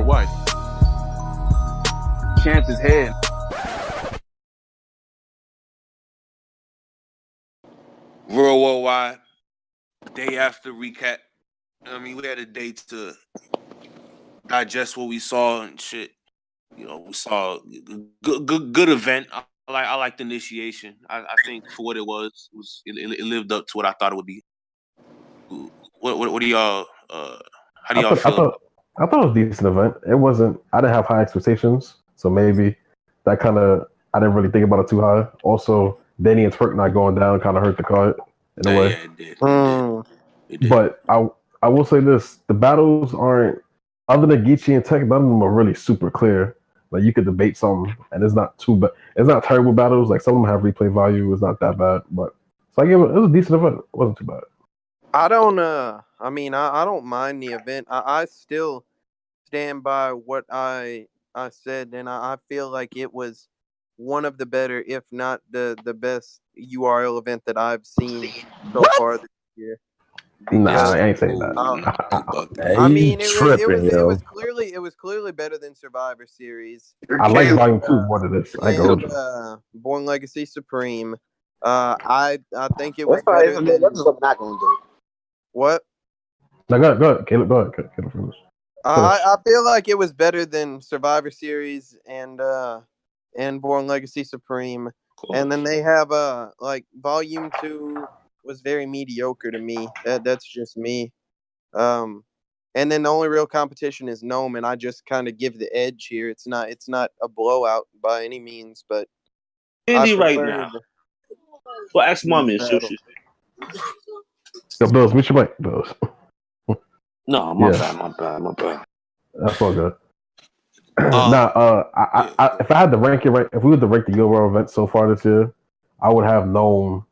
worldwide. Chances head. Worldwide. Day after recap. I mean, we had a day to digest what we saw and shit. You know, we saw good event. I like the initiation. I think for what it was it lived up to what I thought it would be. What do y'all? How do y'all feel? I thought it was a decent event. It wasn't. I didn't have high expectations, so maybe that kind of I didn't really think about it too high. Also, Danny and Twerk not going down kind of hurt the card in a way. Yeah, it did. But I will say this: the battles aren't, other than Geechee and Tech, none of them are really super clear. Like you could debate some, and it's not too bad. It's not terrible battles. Like some of them have replay value. It's not that bad, but so I give it. It was a decent event. It wasn't too bad. I don't. I mean, I don't mind the event. I still stand by what I said, and I feel like it was one of the better, if not the best URL event that I've seen so far this year. Nah, I ain't saying that. I mean, it was clearly better than Survivor Series. I like Volume 2 more than this. I go Born Legacy Supreme. I think it was better than. That's what I'm not going to do. What? No, go ahead, Caleb. Go ahead, Caleb. Finish. I feel like it was better than Survivor Series and Born Legacy Supreme. And then they have like Volume 2 was very mediocre to me. That's just me. And then the only real competition is Gnome, and I just kind of give the edge here. It's not a blowout by any means, but Indy right now. Well, ask Mommy and see. Yo, Bills, meet your mic, Bills. No, my bad. That's all good. If I had to rank it right, if we were to rank the URL event so far this year, I would have known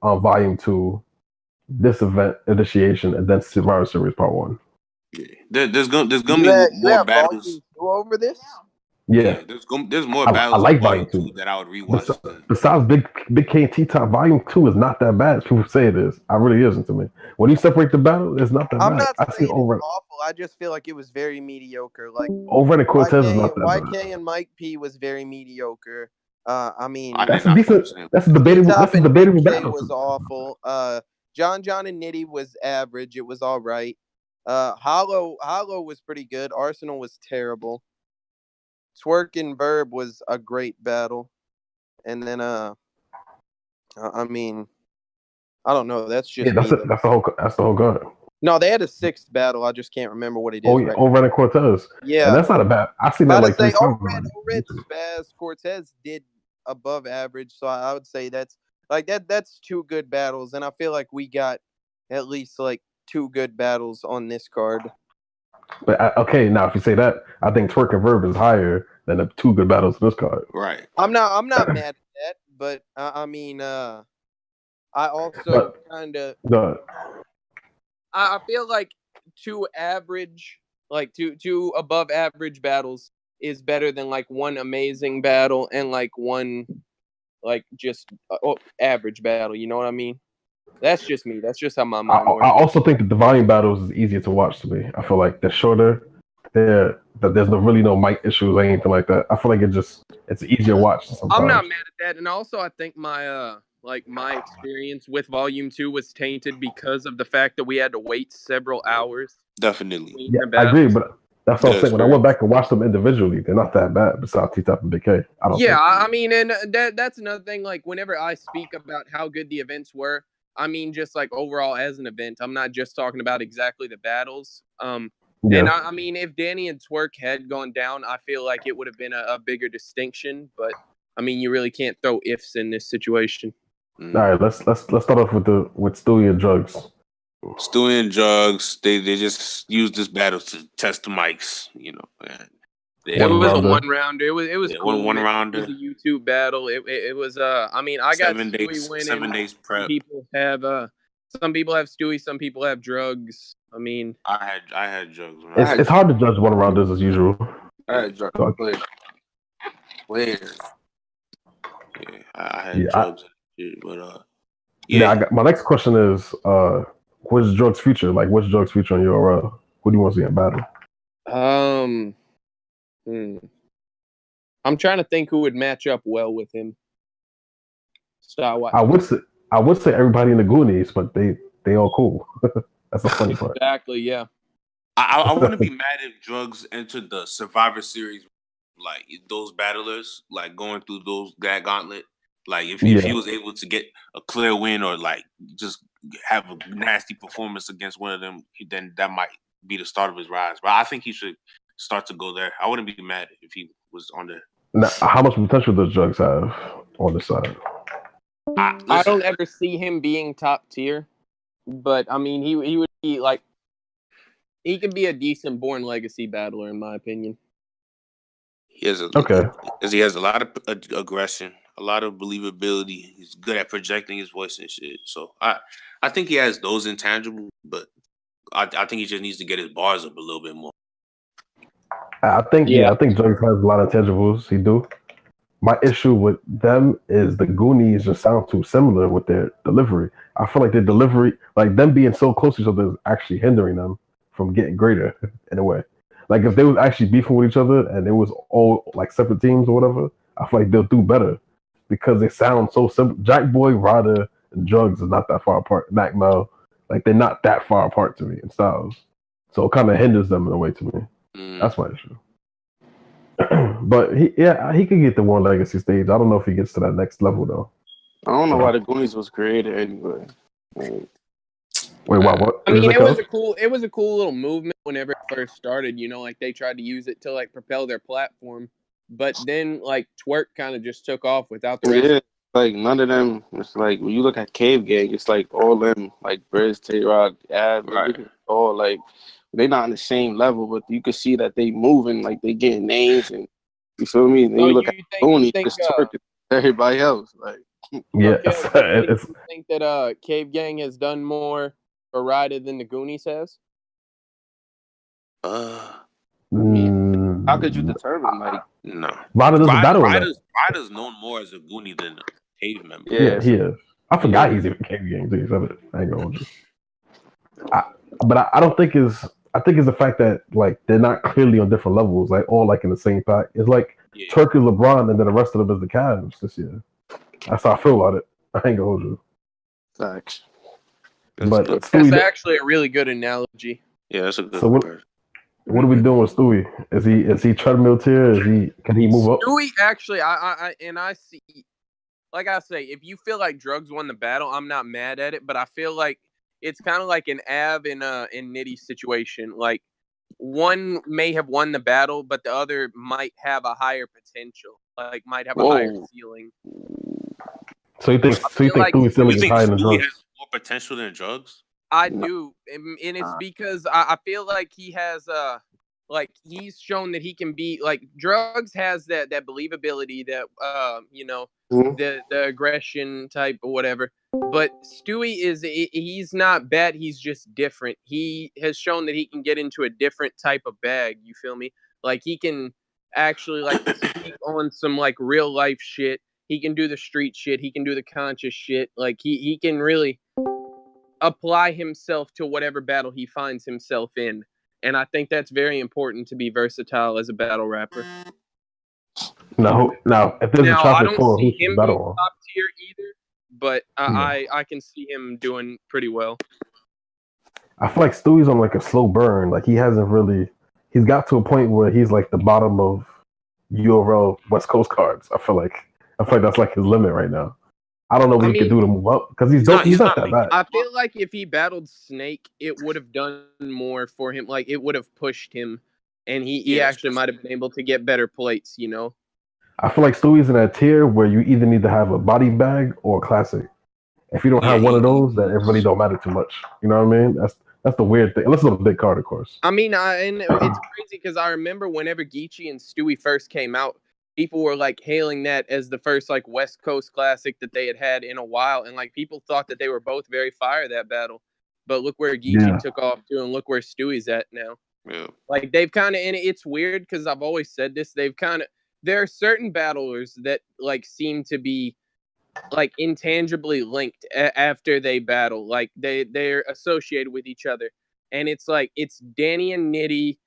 Volume 2, this event initiation, and then Survivor Series Part 1. Yeah. There's gonna be more battles over this. Yeah, there's more battles. I like Volume 2 that I would rewatch. Besides Big K and T-Top, Volume 2 is not that bad as people say it is. It really isn't to me. When you separate the battle, it's not that bad. I'm not saying it's awful. I just feel like it was very mediocre. Like Over and Cortez is not that bad. YK and Mike P was very mediocre. I mean, that's a decent. That's a debatable. That's a debatable battle. Was awful. John and Nitty was average. It was all right. Hollow was pretty good. Arsenal was terrible. Twerk and Verb was a great battle, and then I mean, I don't know. That's just that's the whole card. No, they had a sixth battle. I just can't remember what it is. Oh, yeah, Ored and Cortez. Yeah, and that's not a bad. I've seen that like 3 times. Ored, Spaz, Cortez did above average, so I would say that's That's 2 good battles, and I feel like we got at least like 2 good battles on this card. But okay, now if you say that, I think Twerk and Verb is higher than the 2 good battles in this card. Right. I'm not mad at that, but I mean, I also kind of. I feel like 2 average, like two above average battles is better than like 1 amazing battle and like 1 like just average battle. You know what I mean? That's just me. That's just how my mind works. I also think that the volume battles is easier to watch to me. I feel like they're shorter. That there's really no mic issues or anything like that. I feel like it's easier watch. Sometimes. I'm not mad at that, and also I think my my experience with Volume 2 was tainted because of the fact that we had to wait several hours. Definitely. Yeah, I agree, but that's what I'm saying. When I went back and watched them individually, they're not that bad. Besides T-Top and Big K, I don't. Yeah, I mean, and that's another thing. Like whenever I speak about how good the events were, I mean just like overall as an event. I'm not just talking about exactly the battles. Yeah. And I mean, if Danny and Twerk had gone down, I feel like it would have been a bigger distinction. But I mean, you really can't throw ifs in this situation. All right, let's start off with Stewie and Drugs. Stewie and Drugs, they just used this battle to test the mics, you know. It was a 1-rounder. It was cool. One rounder. It was a YouTube battle. It was I mean, I got Stewie winning. 7 days prep. Some people have Stewie, some people have Drugs. I mean, I had Drugs. It's hard to judge 1-rounders as usual. I had Drugs. Where? Yeah, I had Drugs. But my next question is, which Drugs feature? Like, which Drugs feature on URL? Who do you want to see in battle? I'm trying to think who would match up well with him. Style-wise. I would say everybody in the Goonies, but they all cool. That's the funny part. Exactly, yeah. I wouldn't be mad if Drugs entered the Survivor Series, like those battlers, like going through that gauntlet. Like if he was able to get a clear win or like just have a nasty performance against one of them, then that might be the start of his rise. But I think he should start to go there. I wouldn't be mad if he was on there. Now, how much potential does Drugs have on the side? I don't ever see him being top tier, but I mean, he would be like, he could be a decent Born Legacy battler in my opinion. He has a lot of aggression, a lot of believability. He's good at projecting his voice and shit. So I think he has those intangibles, but I think he just needs to get his bars up a little bit more. I think Drugs has a lot of intangibles. He do. My issue with them is the Goonies just sound too similar with their delivery. I feel like their delivery, like them being so close to each other, is actually hindering them from getting greater in a way. Like if they was actually beefing with each other and it was all like separate teams or whatever, I feel like they'll do better because they sound so simple. Jack Boy, Ryder, and Drugs is not that far apart. Mac Mel, like they're not that far apart to me in styles, so it kind of hinders them in a way to me. That's my issue. But he could get the Born Legacy stage. I don't know if he gets to that next level though. I don't know why the Goonies was created anyway. Wait, what? I mean, it was a cool little movement whenever it first started. You know, like they tried to use it to like propel their platform, but then like Twerk kind of just took off without the rest. Yeah, like none of them. It's like when you look at Cave Gang, it's like all them, like Briz, Tay-Rod, Ab, right. All like they're not on the same level, but you can see that they moving, like they getting names, and you feel me? And then you look at Tony, just Twerk everybody else, like. Yeah, okay, you think that Cave Gang has done more for Ryder than the Goonies has? How could you determine? Like, no, Ryder's known more as a Goonie than a Cave member. Yeah, he is. I forgot he's even Cave Gang too. I ain't gonna hold you. But I don't think I think it's the fact that like they're not clearly on different levels, like all like in the same pack. It's like Twerk is LeBron, and then the rest of them is the Cavs this year. That's how I feel about it. I ain't gonna hold you. Facts. But that's actually a really good analogy. Yeah, that's a good. So what are we doing with Stewie? Is he treadmill tier? Can he move up? Stewie actually, I see. Like I say, if you feel like Drugs won the battle, I'm not mad at it. But I feel like it's kind of like an Av in Nitty's situation. Like one may have won the battle, but the other might have a higher potential. Like might have a higher ceiling. So you think Stewie's ceiling is higher than Drugs? Has more potential than Drugs? I do, and it's because I feel like he has like he's shown that he can be like Drugs has that believability that the aggression type or whatever. But Stewie he's not bad. He's just different. He has shown that he can get into a different type of bag. You feel me? Like he can actually like speak on some like real life shit. He can do the street shit. He can do the conscious shit. Like he can really apply himself to whatever battle he finds himself in. And I think that's very important to be versatile as a battle rapper. Now, if there's a chocolate I don't see him being top tier either, but I can see him doing pretty well. I feel like Stewie's on like a slow burn. Like he's got to a point where he's like the bottom of URL West Coast cards. I feel like that's like his limit right now. I don't know what he could do to move up because he's not that bad. I feel like if he battled Snake, it would have done more for him. Like it would have pushed him, and he actually might have been able to get better plates. You know. I feel like Stewie's in that tier where you either need to have a body bag or a classic. If you don't have one of those, then it really don't matter too much. You know what I mean? That's the weird thing. Unless it's a big card, of course. I mean, and it's crazy because I remember whenever Geechee and Stewie first came out, people were like hailing that as the first like West Coast classic that they had in a while, and like people thought that they were both very fire that battle. But look where Geechee took off to, and look where Stewie's at now. Yeah. Like they've kind of, and it's weird because I've always said this. There are certain battlers that like seem to be like intangibly linked after they battle. Like they're associated with each other, and it's like it's Danny and Nitty,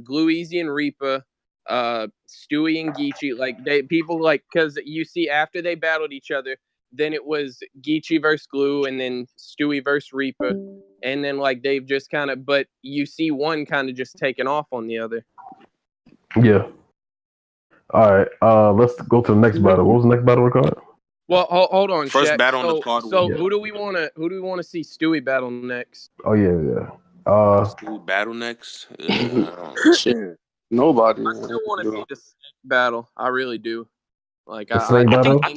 Glue Easy and Reaper, Stewie and Geechee. Like people like because you see after they battled each other, then it was Geechee versus Glue, and then Stewie versus Reaper, and then like they've just kind of. But you see one kind of just taking off on the other. Yeah. All right. Let's go to the next battle. What was the next battle record? Well, hold on. First Shaq. battle on the card. So who do we want to see Stewie battle next? Oh yeah. Stewie battle next. Shit. Nobody. I still want to see the Snake battle. I really do. Like the Snake battle. I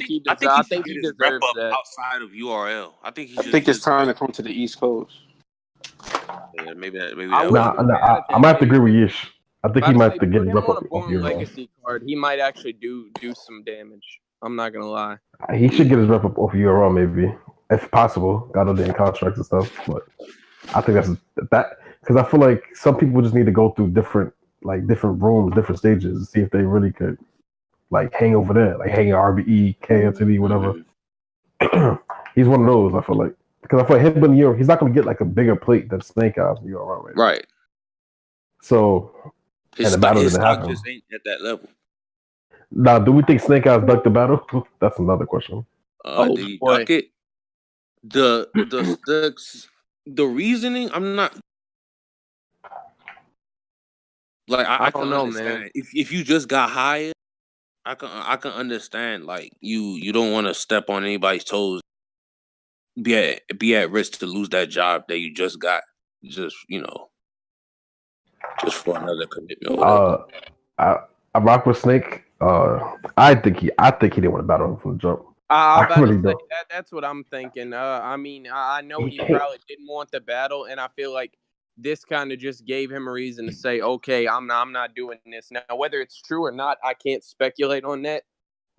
think he deserves that. Outside of URL, I think it's time to come to the East Coast. Yeah, maybe. I might have to agree with Yish. I think he might have to get his rep up off URL. Legacy card. He might actually do some damage. I'm not gonna lie. He should get his rep up off URL maybe, if possible. Got all the contracts and stuff, but I think that because I feel like some people just need to go through different rooms, different stages, to see if they really could like hang over there, like hang RBE, KNTD, whatever. He's one of those. I feel like because I feel like him in Europe, he's not gonna get like a bigger plate than Snake Eyes in URL right. So his stock just ain't at that level. Now, do we think Snake Eyes ducked the battle? That's another question. Did he duck it? The reasoning, I'm not like I don't know, man. If you just got hired, I can understand. Like you don't want to step on anybody's toes, be at risk to lose that job that you just got, just for another commitment. I rock with Snake. I think he didn't want to battle him from the jump. That's what I'm thinking. I mean, I know he probably didn't want the battle, and I feel like this kind of just gave him a reason to say, "Okay, I'm not doing this." Now, whether it's true or not, I can't speculate on that.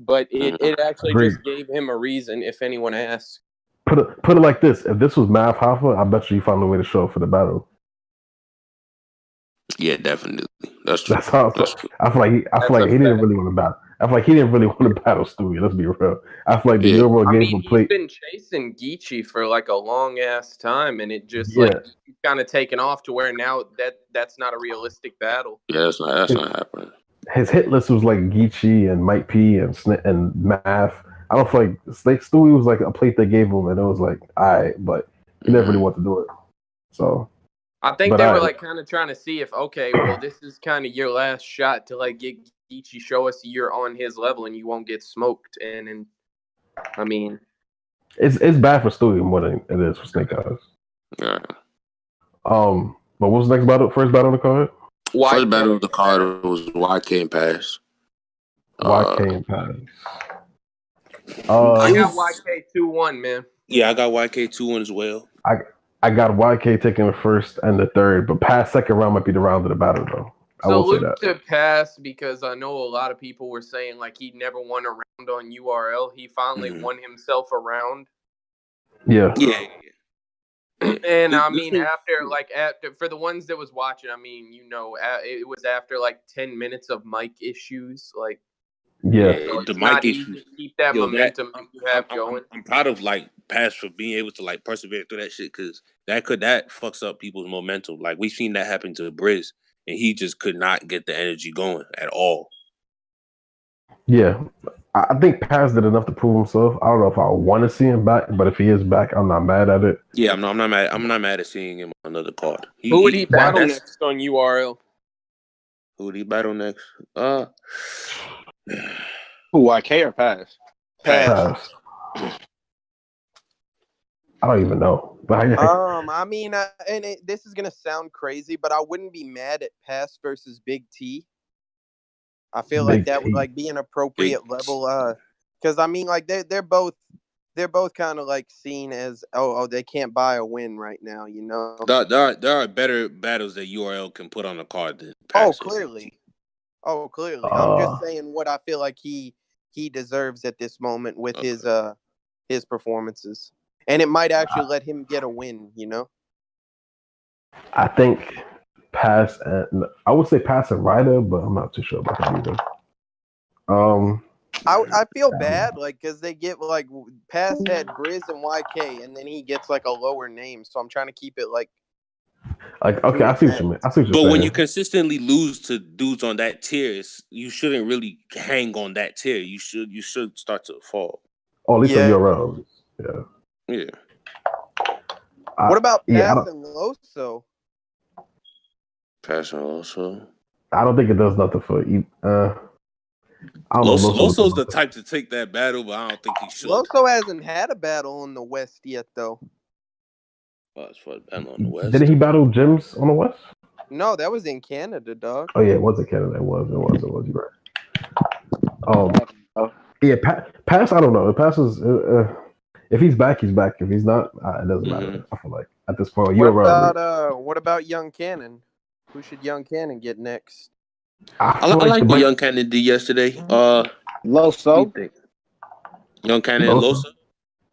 But it actually just gave him a reason. If anyone asks, put it like this: if this was Mav Hoffa, I bet you found a way to show up for the battle. Yeah, definitely. That's true. That's how I feel like he didn't really want to battle. I feel like he didn't really want to battle Stewie. Let's be real. I feel like the Euro gave him a plate. He's been chasing Geechee for like a long ass time, and it just he's kind of taken off to where now that's not a realistic battle. Yeah, that's not happening. His hit list was like Geechee and Mike P and Math. I don't feel like Stewie was like a plate they gave him, and it was like, all right, but he never really wanted to do it. So I think they were like kind of trying to see if this is kind of your last shot to like get Geechee, show us you're on his level and you won't get smoked. And I mean, it's bad for Stewie more than it is for Snake Eyes. Yeah. But what was the next battle? First battle on the card? First battle of the card was YK and Pass. YK and Pass. I got YK 2-1, man. Yeah, I got YK 2-1 as well. I got YK taking the first and the third, but Pass second round might be the round of the battle though. Salute to Pass, because I know a lot of people were saying like he never won a round on URL. He finally won himself a round. Yeah. And I mean, after for the ones that was watching, I mean, it was after like 10 minutes of mic issues. Like, the mic issues. Keep that momentum you have going. I'm proud of like Pass for being able to like persevere through that shit, because that fucks up people's momentum. Like we've seen that happen to Briz, and he just could not get the energy going at all. Yeah. I think Pass did enough to prove himself. I don't know if I want to see him back, but if he is back, I'm not mad at it. Yeah, I'm not mad. I'm not mad at seeing him on another card. Who would he battle next on URL? Who would he battle next? Who, YK or Pass? Pass. I don't even know. I mean, this is gonna sound crazy, but I wouldn't be mad at Pass versus Big T. I feel like that would like be an appropriate level, because I mean, like they're both kind of like seen as they can't buy a win right now, There are better battles that URL can put on the card than Pass. Clearly. I'm just saying what I feel like he deserves at this moment with his performances, and it might actually let him get a win. I think Pass and I would say Pass and Ryder, but I'm not too sure about that either. I feel bad, like, because they get like Pass had Briz and YK, and then he gets like a lower name, so I'm trying to keep it like. Like, okay, I see what you mean. I see what you're saying. But when you consistently lose to dudes on that tier, you shouldn't really hang on that tier. You should start to fall. Or at least a year around. Yeah. What about Pass and Loso? Pass and Loso. I don't think it does nothing for Loso's the type to take that battle, but I don't think he should. Loso hasn't had a battle in the West yet, though. As far as battle on the West. Didn't he battle Jims on the West? No, that was in Canada, dog. Oh yeah, it was in Canada. It was. You're right. Yeah, Pass. I don't know. Pass is. If he's back, he's back. If he's not, it doesn't matter. I feel like at this point, what about Young Cannon? Who should Young Cannon get next? I like what Young Cannon did yesterday. Loso. Young Cannon and Loso.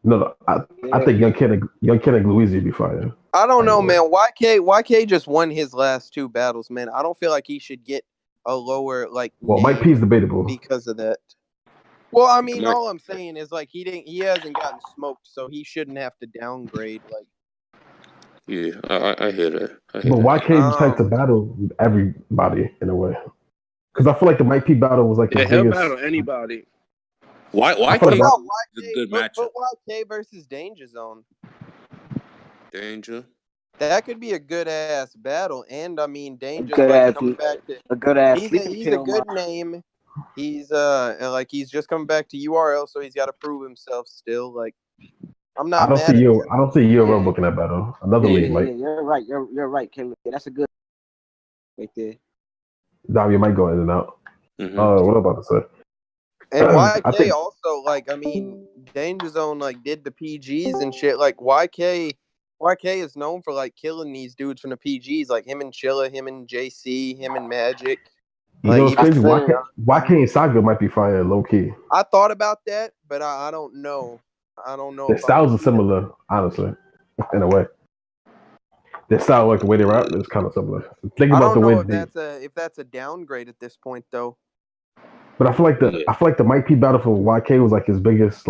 No. I think Young Cannon Louisi would be fine. I don't know, man. YK just won his last 2 battles, man. I don't feel like he should get a lower Well, Mike P is debatable because of that. Well, I mean, all I'm saying is he hasn't gotten smoked, so he shouldn't have to downgrade. Yeah, I hear that. But YK type to battle everybody in a way, because I feel like the Mike P battle was like the biggest. He'll battle anybody. YK is a good matchup. But YK versus Danger Zone. Danger. That could be a good ass battle, and I mean, Danger's coming back to a good ass. He's a good name. He's he's just coming back to URL, so he's got to prove himself still. I'm not. I don't see URL booking that battle. Another league, Mike. You're right. You're right, Caleb. Yeah, that's a good right there. Dom, you might go in and out. Mm-hmm. What about to say? And YK also Danger Zone did the PGs and shit. YK is known for killing these dudes from the PGs, like him and Chilla, him and JC, him and Magic. You know, it's crazy. YK and Saga might be fire low key. I thought about that, but I don't know. I don't know. Their styles are similar, honestly, in a way. Their style, the way they rap, is kind of similar. Think about the way if that's a downgrade at this point, though. But I feel like the Mike P battle for YK was his biggest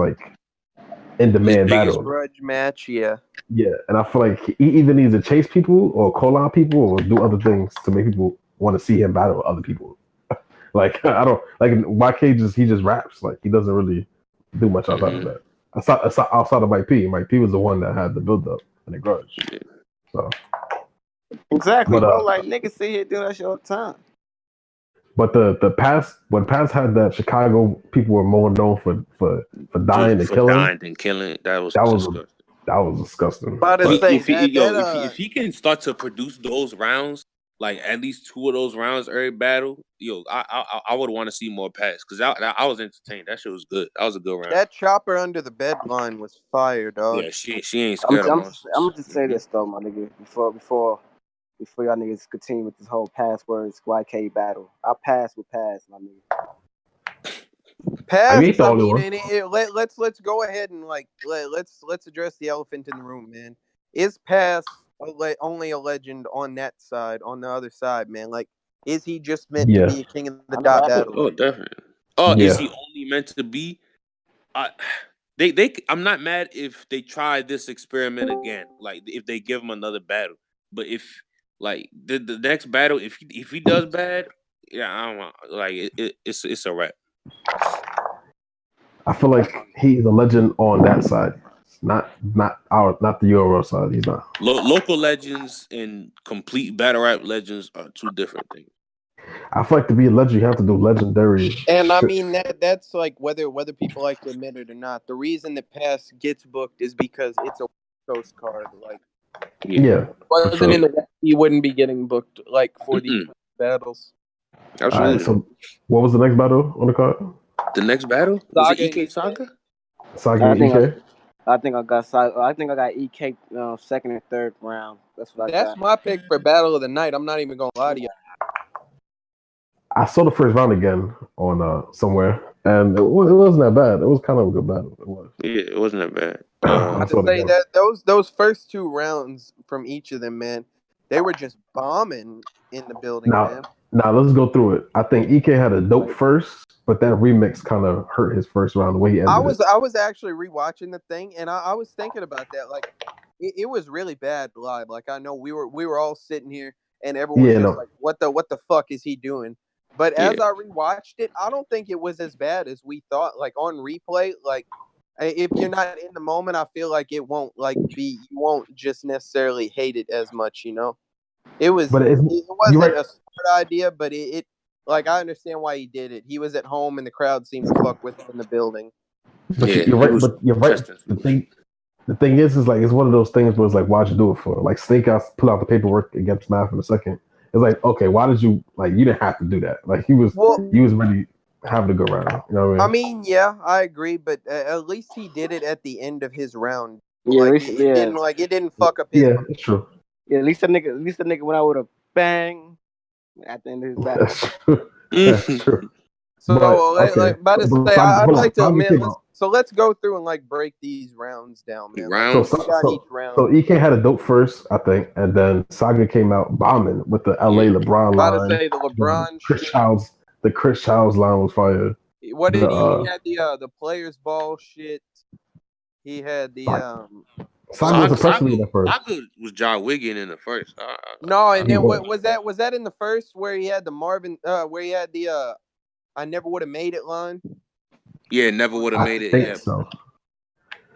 in demand battle. Grudge match, yeah. Yeah, and I feel like he either needs to chase people or call out people or do other things to make people want to see him battle other people. I don't YK he just raps. He doesn't really do much outside of that. Outside of Mike P. Mike P was the one that had the build up and the grudge. So exactly, bro. Niggas sit here doing that shit all the time. But the past when Pass had that Chicago, people were more known for dying and killing. Dying and killing. That was disgusting. If he can start to produce those rounds, at least 2 of those rounds every battle, I would want to see more Pass because I was entertained. That shit was good. That was a good round. That chopper under the bed line was fire, dog. Yeah, she ain't scared of us. I'm gonna just say this though, my nigga. Before y'all niggas continue with this whole passwords YK battle, I'll pass with Pass, my nigga. Pass. Let's go ahead and let's address the elephant in the room, man. Is Pass only a legend on that side? On the other side, man, is he just meant to be a king of the dot battle? Oh, definitely. Oh, yeah. Is he only meant to be? I'm not mad if they try this experiment again. If they give him another battle, but if the next battle, if he does bad, I don't want it's a wrap. I feel like he's a legend on that side, not the URL side. He's not. Local legends and complete battle rap legends are 2 different things. I feel like to be a legend, you have to do legendary. And I mean that's whether people like to admit it or not. The reason that Pass gets booked is because it's a Coast card. Yeah. Wasn't in the West, he wouldn't be getting booked for these battles. Absolutely. Right, so what was the next battle on the card? The next battle? Was it EK Saga? Saga and EK? I think I got EK second and third round. That's my pick for battle of the night. I'm not even gonna lie to you. I saw the first round again on somewhere, and it wasn't that bad. It was kind of a good battle. It was. Yeah, it wasn't that bad. I have to say that those first 2 rounds from each of them, man, they were just bombing in the building, man. Now let's go through it. I think EK had a dope first, but that remix kind of hurt his first round the way he ended. I was actually rewatching the thing, and I was thinking about that. it was really bad live. Like I know we were all sitting here and everyone was just like, what the fuck is he doing? But as I rewatched it, I don't think it was as bad as we thought. Like on replay, like if you're not in the moment, I feel like it won't you won't just necessarily hate it as much, you know. It wasn't a smart idea, but it like I understand why he did it. He was at home and the crowd seemed to fuck with him in the building. But you're right. But you're right. The thing is like it's one of those things where it's like, why'd you do it for? Like Snake Eyes pull out the paperwork against Math in a second. It's like, okay, why did you you didn't have to do that. Like he was really having to go around. You know what I mean? I mean, yeah, I agree, but at least he did it at the end of his round. Yeah, like it didn't fuck up his. Yeah, it's true. Yeah, at least the nigga went out with a bang at the end of his battle. That's true. So I'd like to admit. So let's go through and like break these rounds down, man. So EK had a dope first, I think, and then Saga came out bombing with the LA LeBron line. About to say the LeBron the Chris Childs line was fire. What did he had the players ball shit. He had the Saga was especially at first. Saga was John Wigan in the first. No, and then what was that? Was that in the first where he had the Marvin? Where he had the I never would have made it line. Yeah, never would have made it. Yeah. So.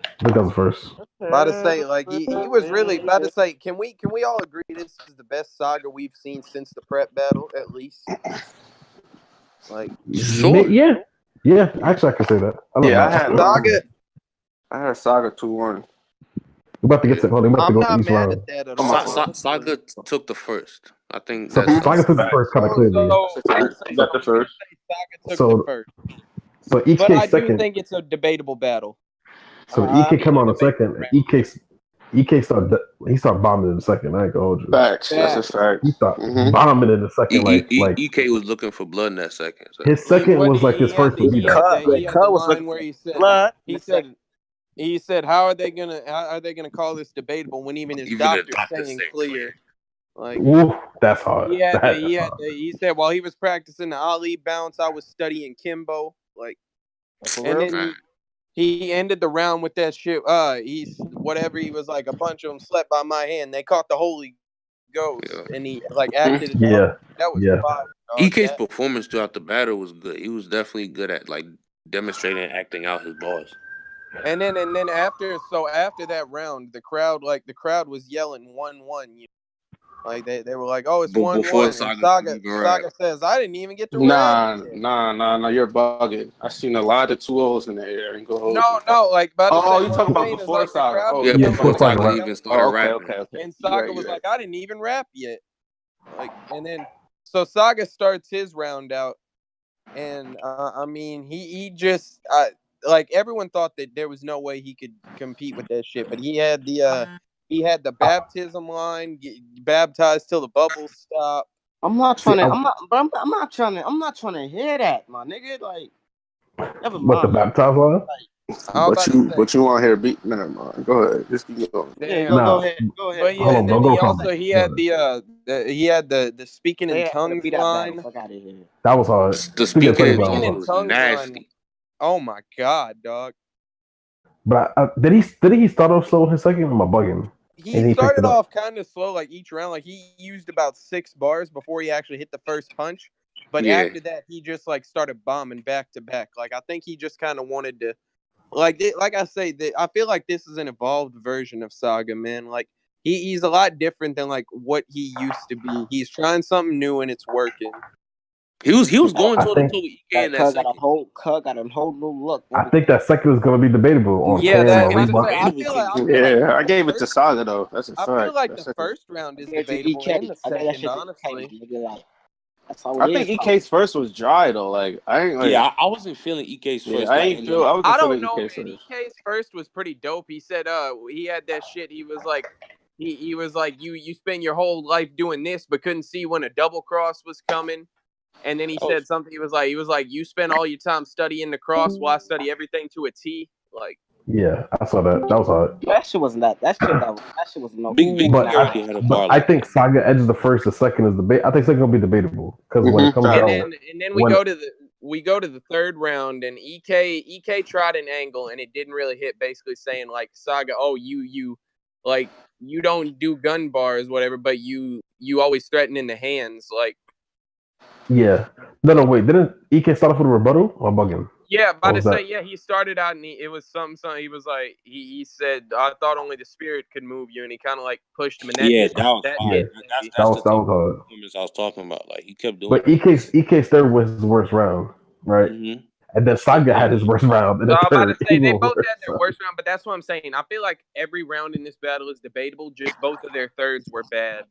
I think that was first. About to say, like he was really about to say. Can we all agree this is the best Saga we've seen since the prep battle, at least? Like, sure. Yeah. Actually, I can say that. I had Saga 2-1. We're about to get to. I'm not mad at that at all. Saga took the first. I think so. Saga took the first kind of clearly. Got the first. Saga took the first. So EK but I second. do think it's a debatable battle. So EK come on a second. EK started bombing in the second. I ain't gonna hold you. Facts. That's a fact. He started bombing in the second. EK was looking for blood in that second. So. His second was like his first. Cut was looking where he said blood. He said, how are they gonna call this debatable when even his doctor's saying clear? Like, ooh, that's hard. He said while he was practicing the Ali bounce, I was studying Kimbo. Like, and then he ended the round with that shit. He was like, a bunch of them slept by my hand. They caught the Holy Ghost, and he like acted. That was fire. EK's performance throughout the battle was good. He was definitely good at like demonstrating and acting out his bars. And then after that round, the crowd was yelling 1-1. You know? Like they were like, oh, it's 1-1. Saga says, I didn't even get to Nah, you're bugging. I seen a lot of 2-0s in the air. No, like you talking about before Saga? Before Saga even started rapping. Okay. And Saga was like, I didn't even rap yet. Like, and then so Saga starts his round out, and I mean he just like everyone thought that there was no way he could compete with that shit, but he had the baptism line, get baptized till the bubbles stop. I'm not trying to hear that, my nigga. Like, never mind. What, the baptized line? But you want to hear beat? Never mind. Go ahead. Just keep going. Go ahead. But yeah, and then he had the speaking in tongues line. That was hard. The speaking in tongues was nasty. Oh my god, dog. But did he start off slow in his second? Am I bugging? He started off kind of slow, like each round. Like he used about 6 bars before he actually hit the first punch. But after that, he just like started bombing back to back. Like I think he just kind of wanted to, like I say, I feel like this is an evolved version of Saga, man. Like he's a lot different than like what he used to be. He's trying something new and it's working. He was going to the EK in that second. Got a whole new look. I think that second is going to be debatable. I gave it to Saga though. That's a fact. I feel like the first round is debatable. And the second, honestly. I think EK's first was dry though. Like I wasn't feeling EK's first. I don't know. EK's first was pretty dope. He said he had that shit. He was like he was like you spend your whole life doing this but couldn't see when a double cross was coming. And then he said something. He was like, you spend all your time studying the cross while I study everything to a T. Like, yeah, I saw that. That was hard. That shit wasn't that. That shit was no. But I think Saga edges the first. The second is I think second gonna be debatable because when it comes out. And then we go to the third round, and EK tried an angle, and it didn't really hit. Basically saying like Saga, oh you like you don't do gun bars, whatever, but you always threaten in the hands, like. Yeah. No, wait. Didn't EK start off with a rebuttal? Or I'm bugging? Yeah, about to say, yeah, he started out and it was something. He was like, he said, I thought only the spirit could move you, and he kind of like pushed him. And that that was fire. That's the performance I was talking about. Like he kept doing. But EK's third was his worst round, right? Mm-hmm. And then Saga had his worst round. So I'm about to say they both had their worst round, but that's what I'm saying. I feel like every round in this battle is debatable. Just both of their thirds were bad.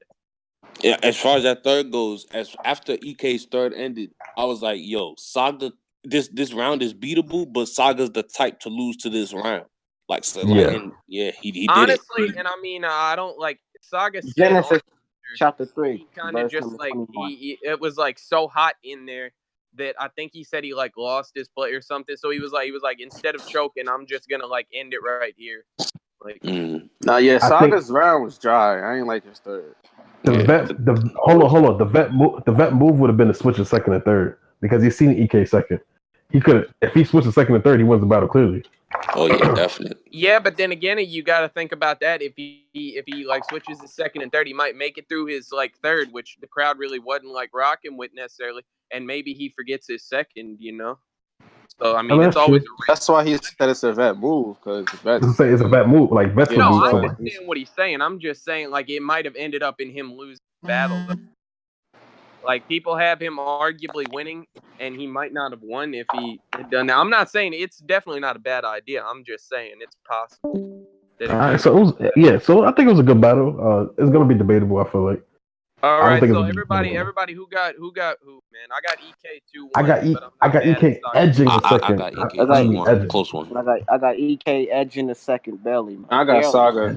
Yeah, as far as that third goes, as after EK's third ended, I was like, "Yo, Saga, this round is beatable, but Saga's the type to lose to this round." Like, so, he honestly, did it. And I mean, I don't like Saga. Genesis chapter 3. He kind of just like it was like so hot in there that I think he said he like lost his play or something. So he was like instead of choking, I'm just gonna like end it right here. Like, Saga's round was dry. I ain't like his third. Hold on. The vet move would have been to switch to second and third because he's seen EK second. He could, if he switched to second and third, he wins the battle clearly. Oh yeah, definitely. Yeah, but then again, you got to think about that. If he like switches to second and third, he might make it through his like third, which the crowd really wasn't like rocking with necessarily, and maybe he forgets his second. So I mean, it's always. That's why he said it's a vet move because it's a vet move. Like vets would do I so understand what he's saying. I'm just saying like it might have ended up in him losing the battle. Like people have him arguably winning, and he might not have won if he had done that. I'm not saying it's definitely not a bad idea. I'm just saying it's possible. All right, so I think it was a good battle. It's gonna be debatable. I feel like. All right, so everybody, who got who, man? I got EK 2-1. I got EK edging the second. I got EK close one. I got EK edging the second belly. Man. I got Saga.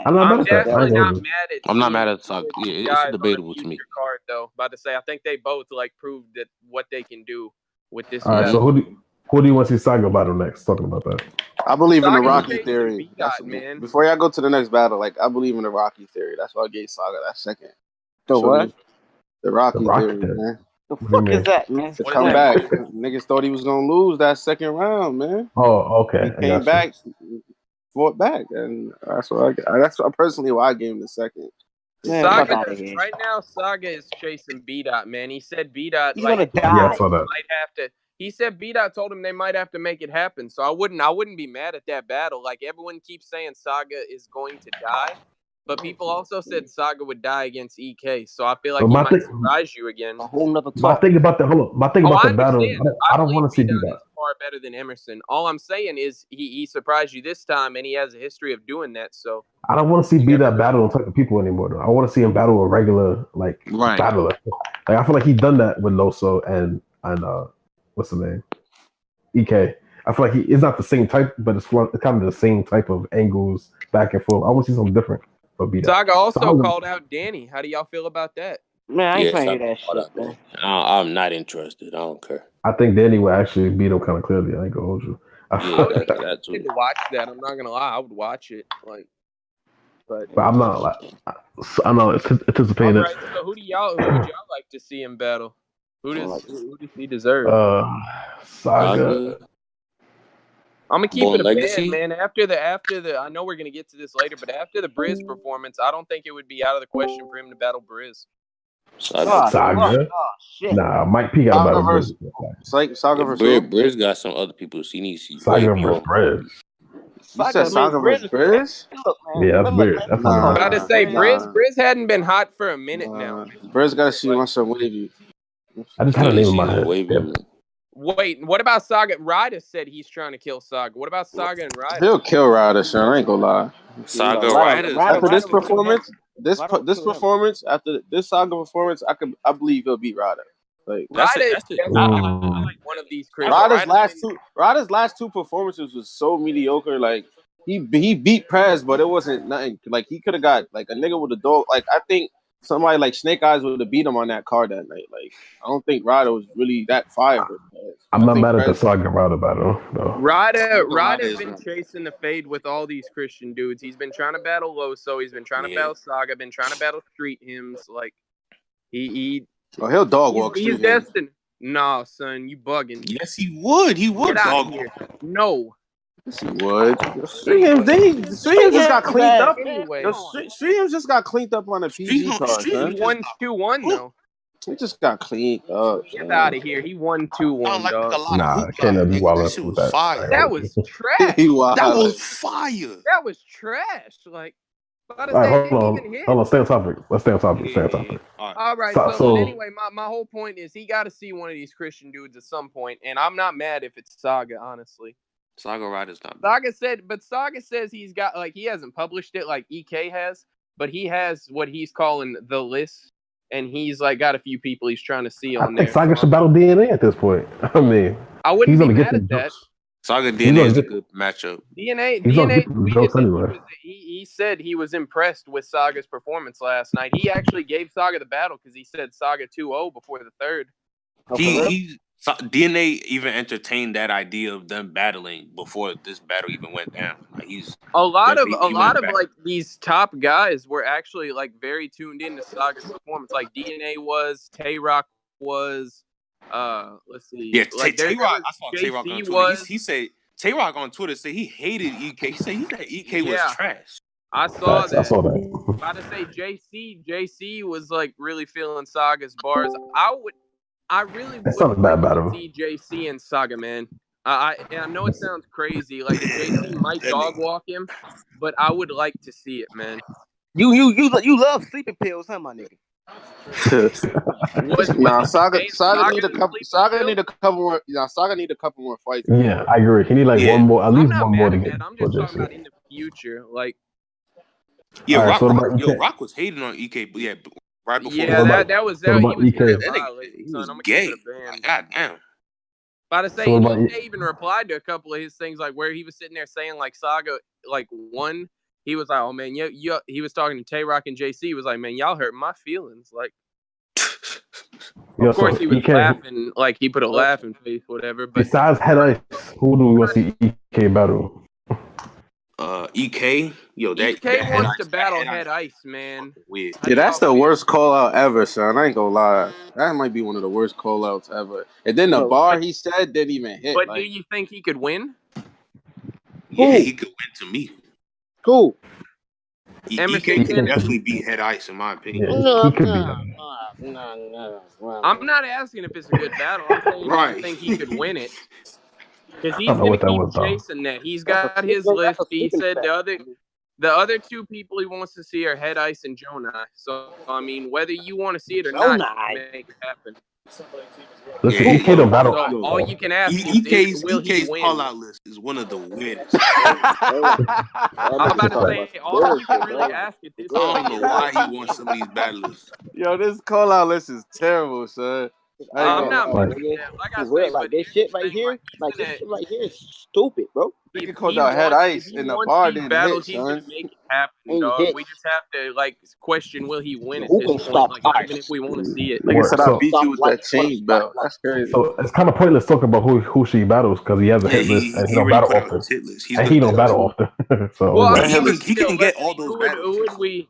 I'm not mad at Saga. Yeah, it's debatable to me. Card though, about to say I think they both like proved that what they can do with this. All right, so who do you want to see Saga battle next? Talking about that. I believe in the Rocky theory. Man. Before y'all go to the next battle, like I believe in the Rocky theory. That's why I gave Saga that second. What? The Rocky theory, man. The fuck is that, man? To come back. Niggas thought he was gonna lose that second round, man. Oh, okay. He came back, fought back, and that's what personally why I gave him the second. Man, Saga right now, Saga is chasing B-Dot, man. He said B-Dot he's gonna die. I saw that. Might have to. He said B-Dot told him they might have to make it happen. So I wouldn't be mad at that battle. Like everyone keeps saying Saga is going to die, but people also said Saga would die against EK. So I feel like he might surprise you again. A whole nother talk. My thing about the battle, I don't want to see B-Dot. Far better than Emerson. All I'm saying is he surprised you this time, and he has a history of doing that. So I don't want to see B-Dot battle type of people anymore. Though. I want to see him battle a regular battler. Like I feel like he done that with Loso and what's the name? EK. I feel like it's not the same type, but it's kind of the same type of angles back and forth. I want to see something different for B-Dot. Saga also called out Danny. How do y'all feel about that? Man, I ain't playing that shit, man. I'm not interested. I don't care. I think Danny would actually beat him kind of clearly. I ain't gonna hold you. I would to watch that. I'm not gonna lie. I would watch it. But I'm not I'm not anticipating it. So who would y'all like to see him battle? Who does he deserve? Saga. I'm gonna keep it a band, man. After the, I know we're gonna get to this later, but after the Briz performance, I don't think it would be out of the question for him to battle Briz. Saga. Nah, Mike P got about Briz. Saga versus Briz got some other people. He needs to Saga versus Briz. You said Saga versus Briz? Yeah, that's weird. That's I'm about to say Briz hadn't been hot for a minute now. Briz got to see on some wavy. I just had a name in my head. Wait, what about Saga? Ryder said he's trying to kill Saga. What about Saga and Ryder? He'll kill Ryder, Sean. I ain't gonna lie. Saga Ryder. After this performance, after this Saga performance, I believe he'll beat Ryder. Like I like one of these. Ryder's last two performances was so mediocre. Like he beat Prez, but it wasn't nothing. Like he could have got like a nigga with a dog. Like I think somebody like Snake Eyes would have beat him on that card that night. Like I don't think Ryder was really that fire. I'm not mad at the Saga Ryder battle. No. Ryder's been chasing the fade with all these Christian dudes. He's been trying to battle Loso. He's been trying to battle Saga. Been trying to battle Street Hymns. Like he'll dog walk. He's destined. Nah, son, you bugging. Yes, he would. He would dog walk. No. Yes, he would. Streams just got cleaned up. Anyway, Streams just got cleaned up on the PG card, he man. won 2-1 though. He just got cleaned up. Get out of here. He won 2-1, dog. Nah, can't be wild with that. That was trash. That was fire. That was trash. Like, all right, hold on. Stay on topic. Let's stay on topic. All right. So anyway, my whole point is he got to see one of these Christian dudes at some point, and I'm not mad if it's Saga, honestly. Saga Rider's not bad. Saga says he's got, like, he hasn't published it like EK has, but he has what he's calling the list, and he's like got a few people he's trying to see on there. Saga should battle DNA at this point. I mean, I wouldn't be mad at that. Saga DNA is a good matchup. DNA anyway. He said he was impressed with Saga's performance last night. He actually gave Saga the battle because he said Saga 2-0 before the third. DNA even entertained that idea of them battling before this battle even went down. Like a lot of like these top guys were actually like very tuned into Saga's performance. Like DNA was, Tay-Rock was. Let's see. Yeah, like, Tay-Rock. I saw Tay-Rock on Twitter. He said Tay-Rock on Twitter said he hated EK. He said EK was trash. I saw that. About to say JC was like really feeling Saga's bars. I really would see JC and Saga, man. I know it sounds crazy, like JC might dog walk him, but I would like to see it, man. You love sleeping pills, huh, my nigga? Saga need a couple more fights. Yeah, I agree. He need like one more, at least one more to get. I'm just talking about in the future, like. Yeah, Rock was hating on EK, but yeah, right before. Yeah, that was EK. He was gay. God damn. About to say, he even replied to a couple of his things, like where he was sitting there saying like Saga like won. He was like, "Oh man, he was talking to Tay-Rock and JC. He was like, man, y'all hurt my feelings." Like, of course he was laughing, like he put a laughing face, whatever. But besides Head Ice, who do we want to see EK battle? EK, EK wants to battle Head Ice, man. Weird. Yeah, that's the worst call out ever, son. I ain't gonna lie. That might be one of the worst call outs ever. And then the bar he said didn't even hit. But do you think he could win? Yeah, he could win to me. Cool. EK can definitely beat Head Ice, in my opinion. Yeah, he could I'm not asking if it's a good battle. I'm saying I think he could win it. Because he's going to keep chasing that. He's got his list. He said the other two people he wants to see are Head Ice and Jonai. So, I mean, whether you want to see it or not, make it happen. Listen, EK don't battle. So all you can ask EK's call-out list is one of the weirdest. I'm about to say, all you can really ask at this point. I don't know why he wants some of these battlers. Yo, this call-out list is terrible, son. I'm not like I say, like this shit right here, like this shit right here is stupid, bro. You can call out Head Ice in the bar, didn't hit, he's gonna make it happen, dog. We just have to like question: will he win at Who this can point? stop Like, even if we want to see it. Like I said, I beat you with that change belt. That's crazy. So it's kind of pointless talking about who she battles because he has a hit list and he don't battle often. And he don't battle often. So well, he can get all those battles. Who would we?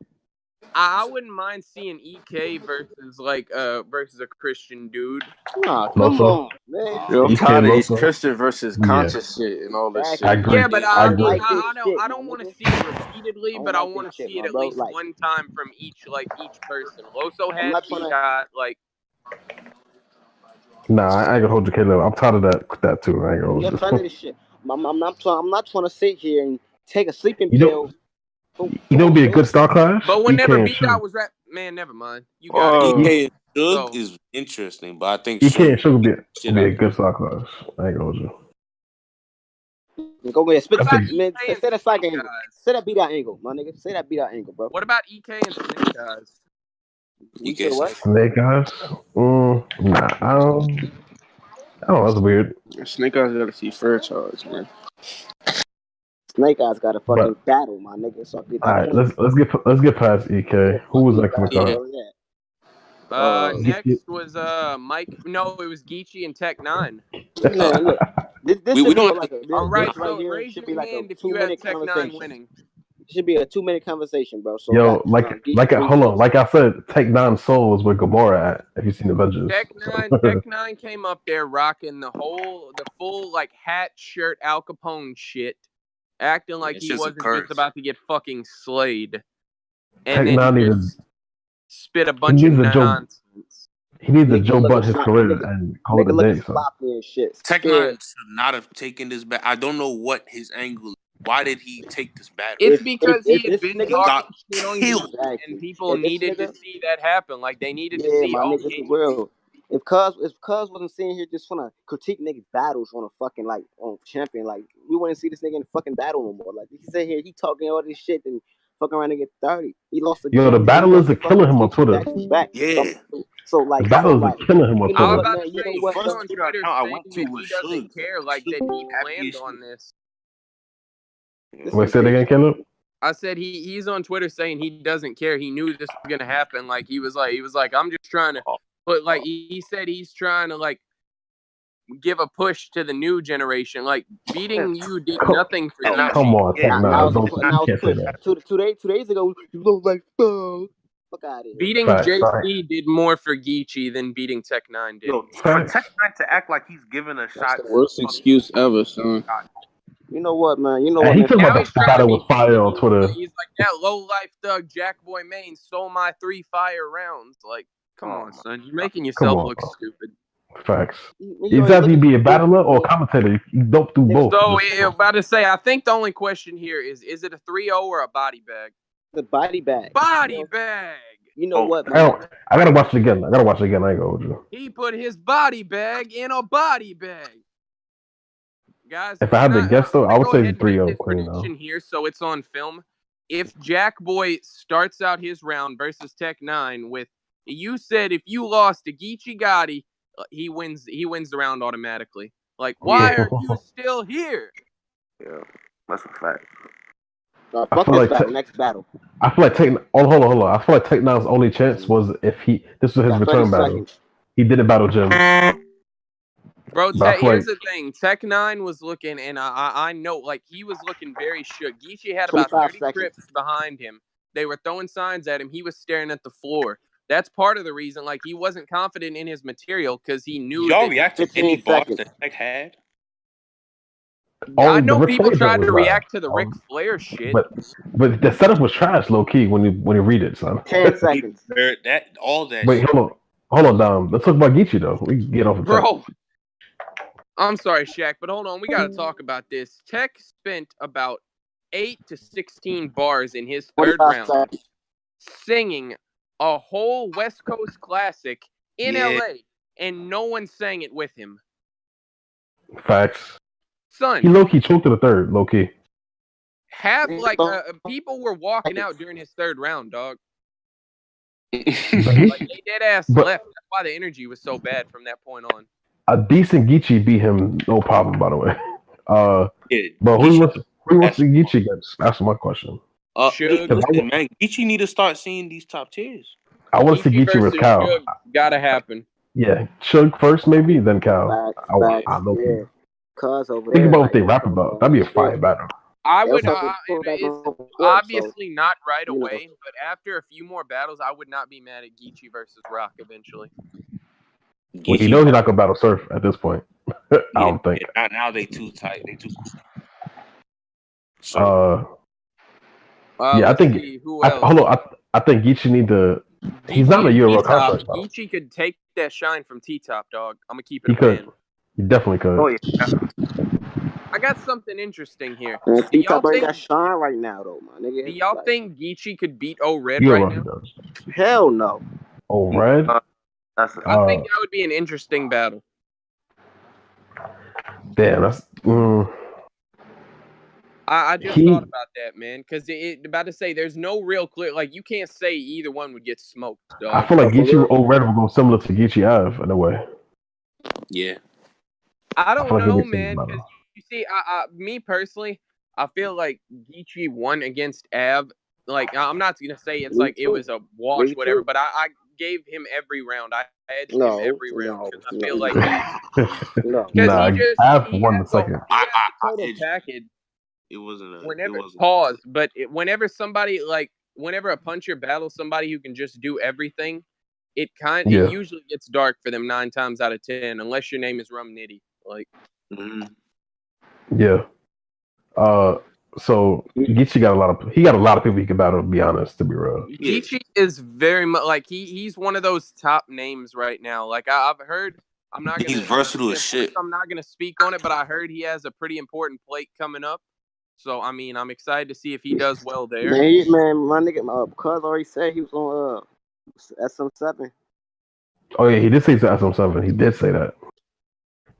I wouldn't mind seeing EK versus a Christian dude. Nah, come on, man. Yo, I'm tired of these Christian versus conscious shit and all this shit. I agree. Yeah, but I don't want to see it repeatedly, but I want to see it at least one time from each person. Loso had got like. Nah, I ain't gonna hold you, Caleb. I'm tired of that too. I ain't gonna hold you. I'm tired of this shit. I'm not trying to sit here and take a sleeping pill. You know, be a good star clash. But whenever Beat-Out was man, never mind. You got EK and Suge is interesting, but I think EK and Suge would be a good star clash. I ain't gonna hold you. Go ahead, spit man. Say that side angle. Say that Beat-Out angle, my nigga. Say that Beat-Out angle, bro. What about EK and Snake Eyes? EK what? Snake Eyes? Nah, I don't. Oh, that's weird. Snake Eyes gotta see fair charge, man. Snake Eyes got a fucking battle, my nigga. So all right, let's get past EK. Who was next on the card? Next was Mike. No, it was Geechee and Tech 9. Look, this we don't. like all right, so raise your hand if you had Tech 9 winning. should be a 2-minute conversation, bro. So Yo, hold on. Like I said, Tech Nine Soul is where Gamora at. Have you seen Avengers? Tech Nine came up there rocking the full like hat, shirt, Al Capone shit, acting like he wasn't just about to get fucking slayed, and Tech then just spit a bunch of nonsense. He needs to Joe Butt his career and call it a day. Tech Nine should not have taken this back. I don't know what his angle is. Why did he take this battle? It's because he had been talking shit on YouTube, and people needed to see that happen. Like they needed to see. My niggas is real. If Cuz wasn't sitting here just trying to critique niggas battles on a fucking like on champion, like we wouldn't see this nigga in the fucking battle no more. Like he sit here, he talking all this shit and fucking around and get 30. He lost the the battlers are killing him on Twitter. Yeah. So like the battlers are killing him on Twitter. I was about to say, the first Twitter account I went to was he doesn't care, like that he planned on this. Wait, say it again, Caleb? I said he's on Twitter saying he doesn't care. He knew this was gonna happen. Like he was like, I'm just trying to put like he said he's trying to like give a push to the new generation. Like beating you did nothing for you. Come on, you can't say that. 2 days ago, you look like fuck out of here. Beating JC did more for Geechee than beating Tech Nine did. For Tech Nine to act like he's giving a shot. That's the worst excuse ever, son. You know what, man? He talking about the battle with fire on Twitter. He's like, that low life thug Jack Boy Maine stole my 3 fire rounds. Like, come on, son. You're making yourself look stupid. Facts. He's either be a battler or a commentator. You don't do both. So, about to say, I think the only question here is it a 3-0 or a body bag? The body bag. Body bag. You know what, man? I gotta watch it again. I ain't gonna hold you. He put his body bag in a body bag. Guys, if I had to guess though, I would say 3-0 prediction here, so it's on film. If Jack Boy starts out his round versus Tech Nine with, you said if you lost to Geechee Gotti, he wins the round automatically. Like, why are you still here? Yeah, that's a fact. I feel like next battle. I feel like hold on. I feel like Tech Nine's only chance was if this was his return battle. He didn't battle Jim. Bro, here's the thing. Tech Nine was looking, and I know, like, he was looking very shook. Geechee had about 30 trips behind him. They were throwing signs at him. He was staring at the floor. That's part of the reason. Like, he wasn't confident in his material because he knew. Y'all reacted to any bars that Tech had? I know people tried to react to the Ric Flair shit. But the setup was trash, low key, when you read it, son. 10 seconds. Wait, hold on, Dom. Let's talk about Geechee, though. We can get off of Bro. I'm sorry, Shaq, but hold on. We got to talk about this. Tech spent about 8 to 16 bars in his third round singing a whole West Coast classic in LA, and no one sang it with him. Facts. Son. He low-key choked in the third, low-key. People were walking out during his third round, dog. Like, they dead ass left. That's why the energy was so bad from that point on. A decent Geechee beat him, no problem, by the way. But who wants to Geechee against? That's my question. Man, Geechee need to start seeing these top tiers. I want to see Geechee with Cal. Gotta happen. Yeah, Chug first, maybe, then Cal. I know. Yeah. Cuz over Think about what they rap about. That'd be a fire battle. I would it's obviously not right away, but after a few more battles, I would not be mad at Geechee versus Rock eventually. Well, he knows he's not gonna battle Surf at this point. I don't think. Now they too tight. They too. I think. Hold on. I think Geechee need to. He's not a Euro contract. Geechee could take that shine from T-Top, dog. I'm gonna keep it. He could. He definitely could. Oh yeah. I got something interesting here. T-Top ain't got shine right now, though, my nigga. Do y'all think Geechee could beat O-Red right now? Hell no. O-Red? I think that would be an interesting battle. Damn, that's. I just thought about that, man, because about to say there's no real clear. Like, you can't say either one would get smoked, dog. I feel like Geechee O-Red will go similar to Geechee Ave in a way. Yeah. I don't know, man. Because you see, me personally, I feel like Geechee won against Av. Like, I'm not gonna say it's like it was a wash, whatever, but I gave him every round. I edged him every round because I feel like Av won the second. Total package. It wasn't. Pause. But whenever somebody whenever a puncher battles somebody who can just do everything, it usually gets dark for them 9 times out of 10, unless your name is Rum Nitty. Like, yeah. So Geechee got a lot of people he can battle. To be honest, to be real, Geechee is very much like he's one of those top names right now. Like I've heard. He's versatile as shit. I'm not gonna speak on it, but I heard he has a pretty important plate coming up. So I mean, I'm excited to see if he does well there. Man, my nigga, cuz already said he was on SM7. Oh yeah, he did say SM7. He did say that.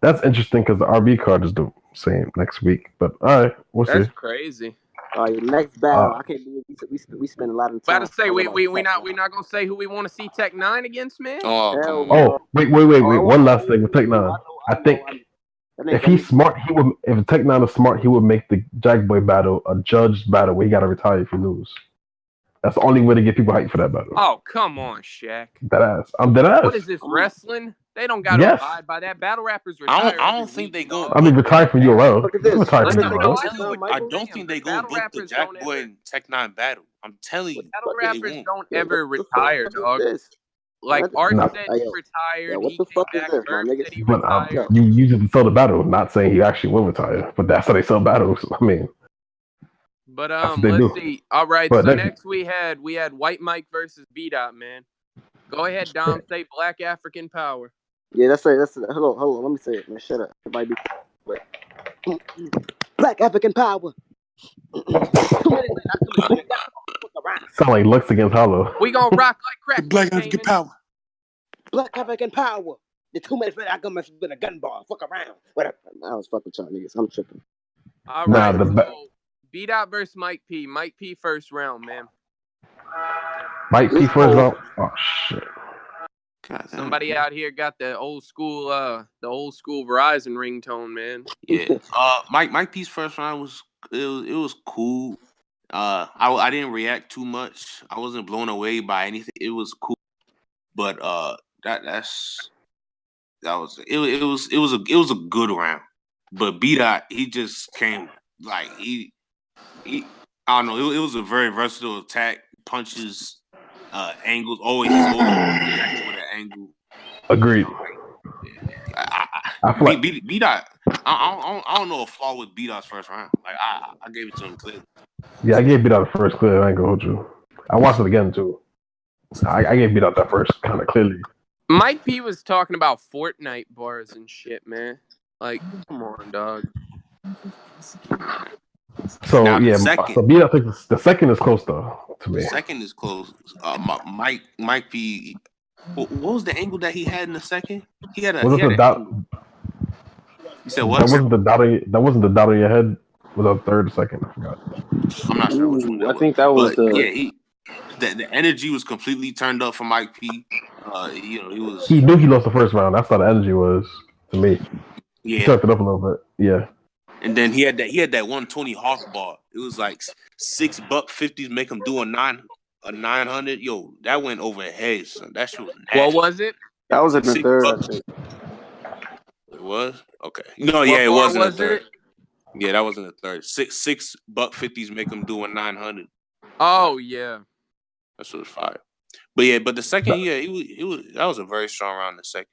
That's interesting because the RB card is the same next week. But all right, we'll see. That's crazy. All right, next battle. I can't believe we spend a lot of time. About to say we not gonna say who we want to see Tech 9 against, man. Wait. One last thing with Tech 9. I think if he's smart, he would. If Tech 9 is smart, he would make the Jack Boy battle a judged battle where he got to retire if he lose. That's the only way to get people hyped for that battle. Oh, come on, Shaq. I'm dead ass. What is this, wrestling? They don't got to abide by that. Battle rappers retire. I don't think they go. I mean, retire from URL. I don't think they go book the Jack Boy and Tech 9 battle. I'm telling you. Battle rappers don't ever retire, dog. Like Art said he retired. What the fuck is this, my nigga? But you use it to sell the battle. Not saying he actually will retire, but that's how they sell battles. I mean. But let's see. All right, so next we had White Mike versus B-Dot, man. Go ahead, Dom. Say Black African Power. Yeah, that's it. Hold on. Let me say it, man. Shut up. It might be. Black African Power. Sound like Lux against Hollow. We gonna rock like crack. Black African Power. Black African Power. The 2 minutes later, I come with a gun bar. Fuck around. Whatever. I was fucking trying niggas. I'm tripping. All right. So B-Dot versus Mike P. Mike P first round, man. Mike P first round. Oh shit. Somebody out here got the old school Verizon ringtone, man. Yeah. Mike P's first round was cool. I didn't react too much. I wasn't blown away by anything. It was cool, but it was a good round. But B-Dot, he just came like he I don't know. It was a very versatile attack. Punches, angles, always with an angle. Agreed. I feel like B-Dot. I don't know a flaw with B-Dot's first round. Like I gave it to him clearly. Yeah, I gave B-Dot the first clear. I ain't gonna hold you. I watched it again too. I gave B-Dot that first kind of clearly. Mike P was talking about Fortnite bars and shit, man. Like, come on, dog. So now, so B-Dot thinks the second is close though to me. The second is close. Mike P. What was the angle that he had in the second? He had a. You said what? That wasn't the dot on your head. Was that third or second? I forgot. I'm not sure which one that was. I think that was the energy was completely turned up for Mike P. He knew he lost the first round. That's how the energy was to me. Yeah, he turned it up a little bit. Yeah. And then he had that 120 Hawk bar. It was like $6.50 make him do a 900. Yo, that went over head, son. That shit was nasty. What was it? That was in the third, I think. It was? Okay. No, yeah, it wasn't the third. Yeah, that wasn't the third. $6.50 make him do a 900. Oh yeah. That shit was fire. But the second, he was that was a very strong round in the second.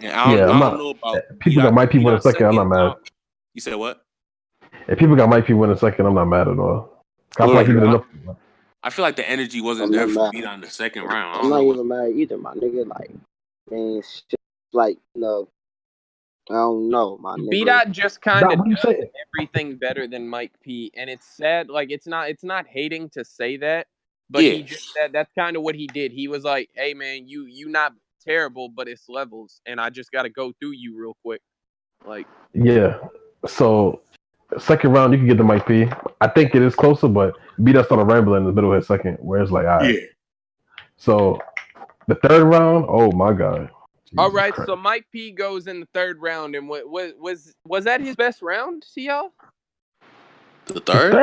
And I don't know about people that might be win a second, I'm not mad. You said what? If people got Mike P win a second, I'm not mad at all. I feel like the energy wasn't there for B-Dot in the second round. I'm not even mad either, my nigga. Like, man, shit, like, no. I don't know, my nigga. B-Dot just kind of does everything better than Mike P. And it's sad, like, it's not hating to say that, but he just said that's kind of what he did. He was like, hey, man, you not terrible, but it's levels, and I just got to go through you real quick. Like, yeah. So, second round, you can get the Mike P. I think it is closer, but B-Dot started rambling in the middle of his second, where it's like, all right. Yeah. So, the third round, oh my God. Jesus all right, Christ. So Mike P goes in the third round, and was that his best round to y'all? The third?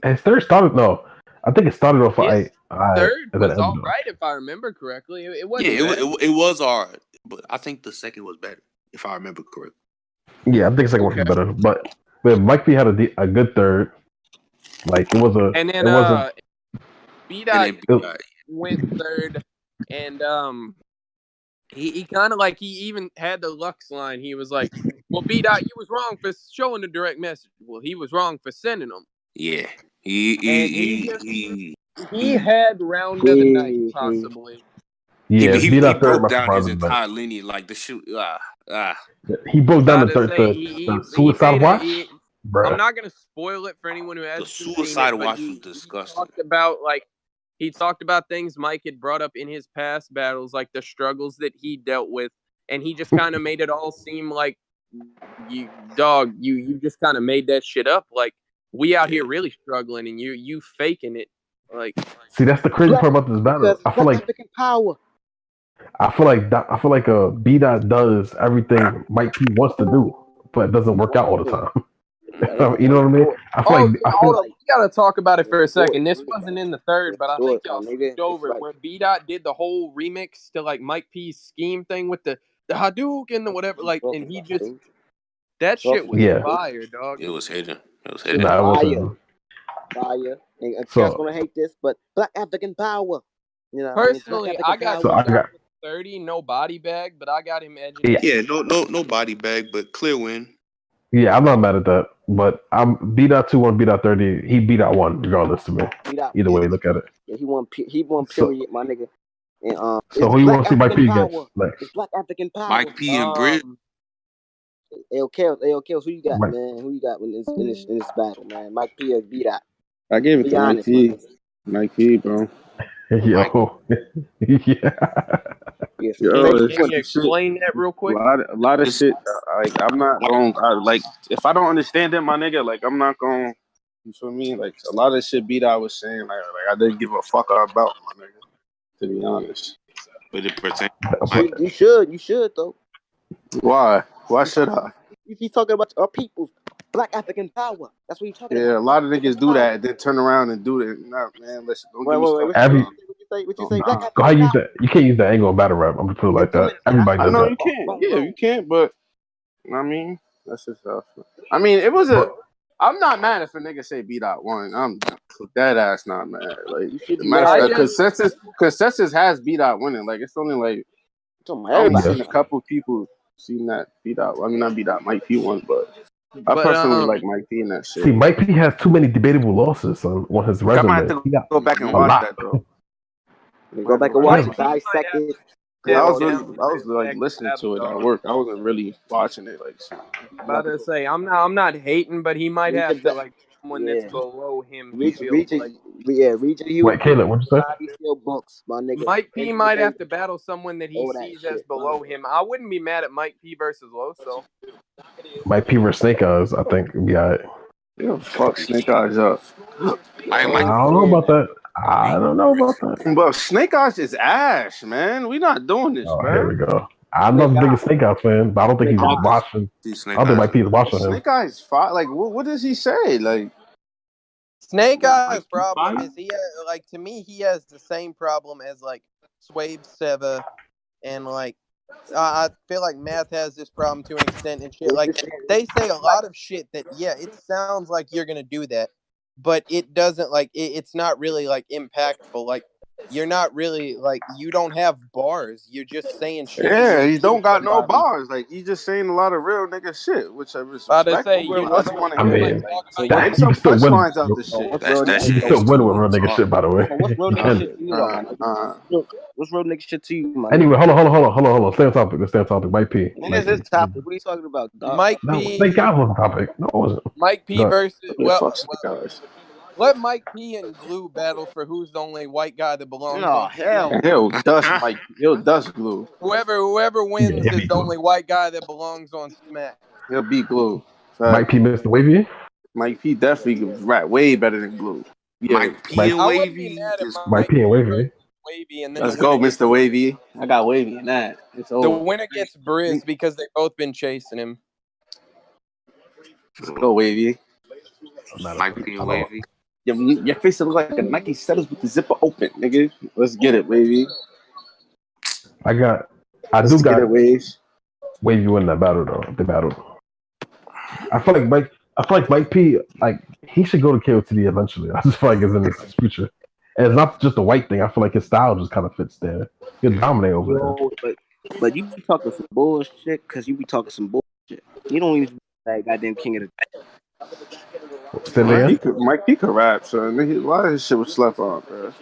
His third started, no. I think it started off with third was all right, if I remember correctly. It wasn't it was all right, but I think the second was better, if I remember correctly. Yeah, I think the second one was better, but But Mike P had a good third. Like it was a. And then it wasn't. B-Dot went third, and he kind of like he even had the Lux line. He was like, "Well, B-Dot, you was wrong for showing the direct message. Well, he was wrong for sending them." Yeah, he had round of the night possibly. Yeah, he broke down his entire lineage, like the shoot. He broke down the Suicide Watch. I'm not gonna spoil it for anyone who hasn't seen it. The Suicide Watch was disgusting. He talked about things Mike had brought up in his past battles, like the struggles that he dealt with, and he just kind of made it all seem like you just kind of made that shit up. Like we out here really struggling, and you faking it. Like, see, that's the crazy part about this battle. I feel like power. I feel like B-Dot does everything Mike P wants to do, but it doesn't work out all the time. You know what I mean? I feel like we gotta talk about it for a second. This wasn't in the third, but I think y'all skipped over it where B-Dot did the whole remix to like Mike P's scheme thing with the Hadouken and the whatever, like, and he just that shit was fire, dog. It was hidden. Fire. And Cat's gonna hate this, but Black African power. You know, personally, I got 30, no body bag, but I got him edging. Yeah, no body bag, but clear win. Yeah, I'm not mad at that, but I'm B-Dot 2-1, B-Dot 30. He B-Dot 1 regardless to me. Either way, look at it. Yeah, he won period, my nigga. And, so who you want to see Mike P against? It's Black African power. Mike P and Britt. Kels, who you got, man? Who you got in this battle, man? Mike P or B-Dot? I gave it to Mike P. Mike P, bro. Yo. Yeah. Can you explain that real quick? A lot of shit. Like I'm not going. Like if I don't understand it, my nigga, like I'm not going. You feel me? Like a lot of shit B-Dot was saying, like I didn't give a fuck about, my nigga. To be honest. But it pertains. You should though. Why? Why should I? If you're talking about our people's Black African power, that's what you're talking about. Yeah, a lot of niggas do that and then turn around and do it. Nah, man, listen. Don't give me stuff. What you say? How you use that? You can't use that angle in battle rap. I'm gonna put it like that. Everybody does that. I know you can't. Yeah, you can't. But I mean, that's just stuff. I mean, it was a. I'm not mad if a nigga say B-Dot 1. I'm that ass not mad. Like, matter of fact, consensus has B-Dot winning. Like, it's only like I've seen a couple people seen that B-Dot. I mean, not B-Dot, Mike P won, but I personally like Mike P in that shit. See, Mike P has too many debatable losses on his resume. I might have to go back and watch that though. Go back and watch it. Dissect it. Yeah, I was like listening to it at work. I wasn't really watching it. Like, about to say, I'm not hating, but he might have to like someone that's below him. Wait, Caleb, what'd you say? Books, my nigga. Mike P might have to battle someone that he sees as below him. I wouldn't be mad at Mike P versus Loso. Mike P versus Snake Eyes, I think would be alright. Yeah, fuck Snake Eyes up. I don't know about that. I don't know about that. But Snake Eyes is ash, man. We not doing this, man. Here we go. I'm not the biggest Snake Eyes fan, but I don't think he's watching. I don't think Mike P is watching him. Snake Eyes fine. Like, what does he say? Like, Snake Eyes' problem is like to me he has the same problem as like Swabe Seva, and like I feel like Math has this problem to an extent and shit. Like they say a lot of shit that it sounds like you're gonna do that. But it doesn't like it's not really like impactful. Like you're not really like you don't have bars. You're just saying shit. Yeah, you don't got no bars. Like you just saying a lot of real nigga shit, which I respect. I mean, you can still win. Out the shit. You still win with real nigga shit, by the way. What's real nigga shit to you? What's real nigga shit to you, man? Anyway, hold on. Stay on topic. Let's stay on topic. Mike P. What is this topic? What are you talking about? Mike P. Snake Eyes was the topic. No, it wasn't. Mike P versus let Mike P and Glue battle for who's the only white guy that belongs. Oh hell! He'll dust Glue. Whoever wins is the only white guy that belongs on Smack. He'll beat Glue. Mike P, Mr. Wavy. Mike P definitely rap way better than Glue. Yeah. Mike P and Wavy. Mike P and Wavy. And then let's go, Mr. Wavy. I got Wavy in that. It's over. The winner gets Briz because they've both been chasing him. Let's go, Wavy. Mike P and Wavy. Your face looks like a Nike setters with the zipper open, nigga. Let's get it, Wavy. I got Wavy win that battle though. The battle. I feel like I feel like Mike P, like he should go to KOTD eventually. I just feel like it's in his future. And it's not just a white thing. I feel like his style just kind of fits there. He'll dominate over there. But you be talking some bullshit because you be talking some bullshit. You don't even be that goddamn king of the. Mike P could rap, so a lot of his shit was slept on, bro.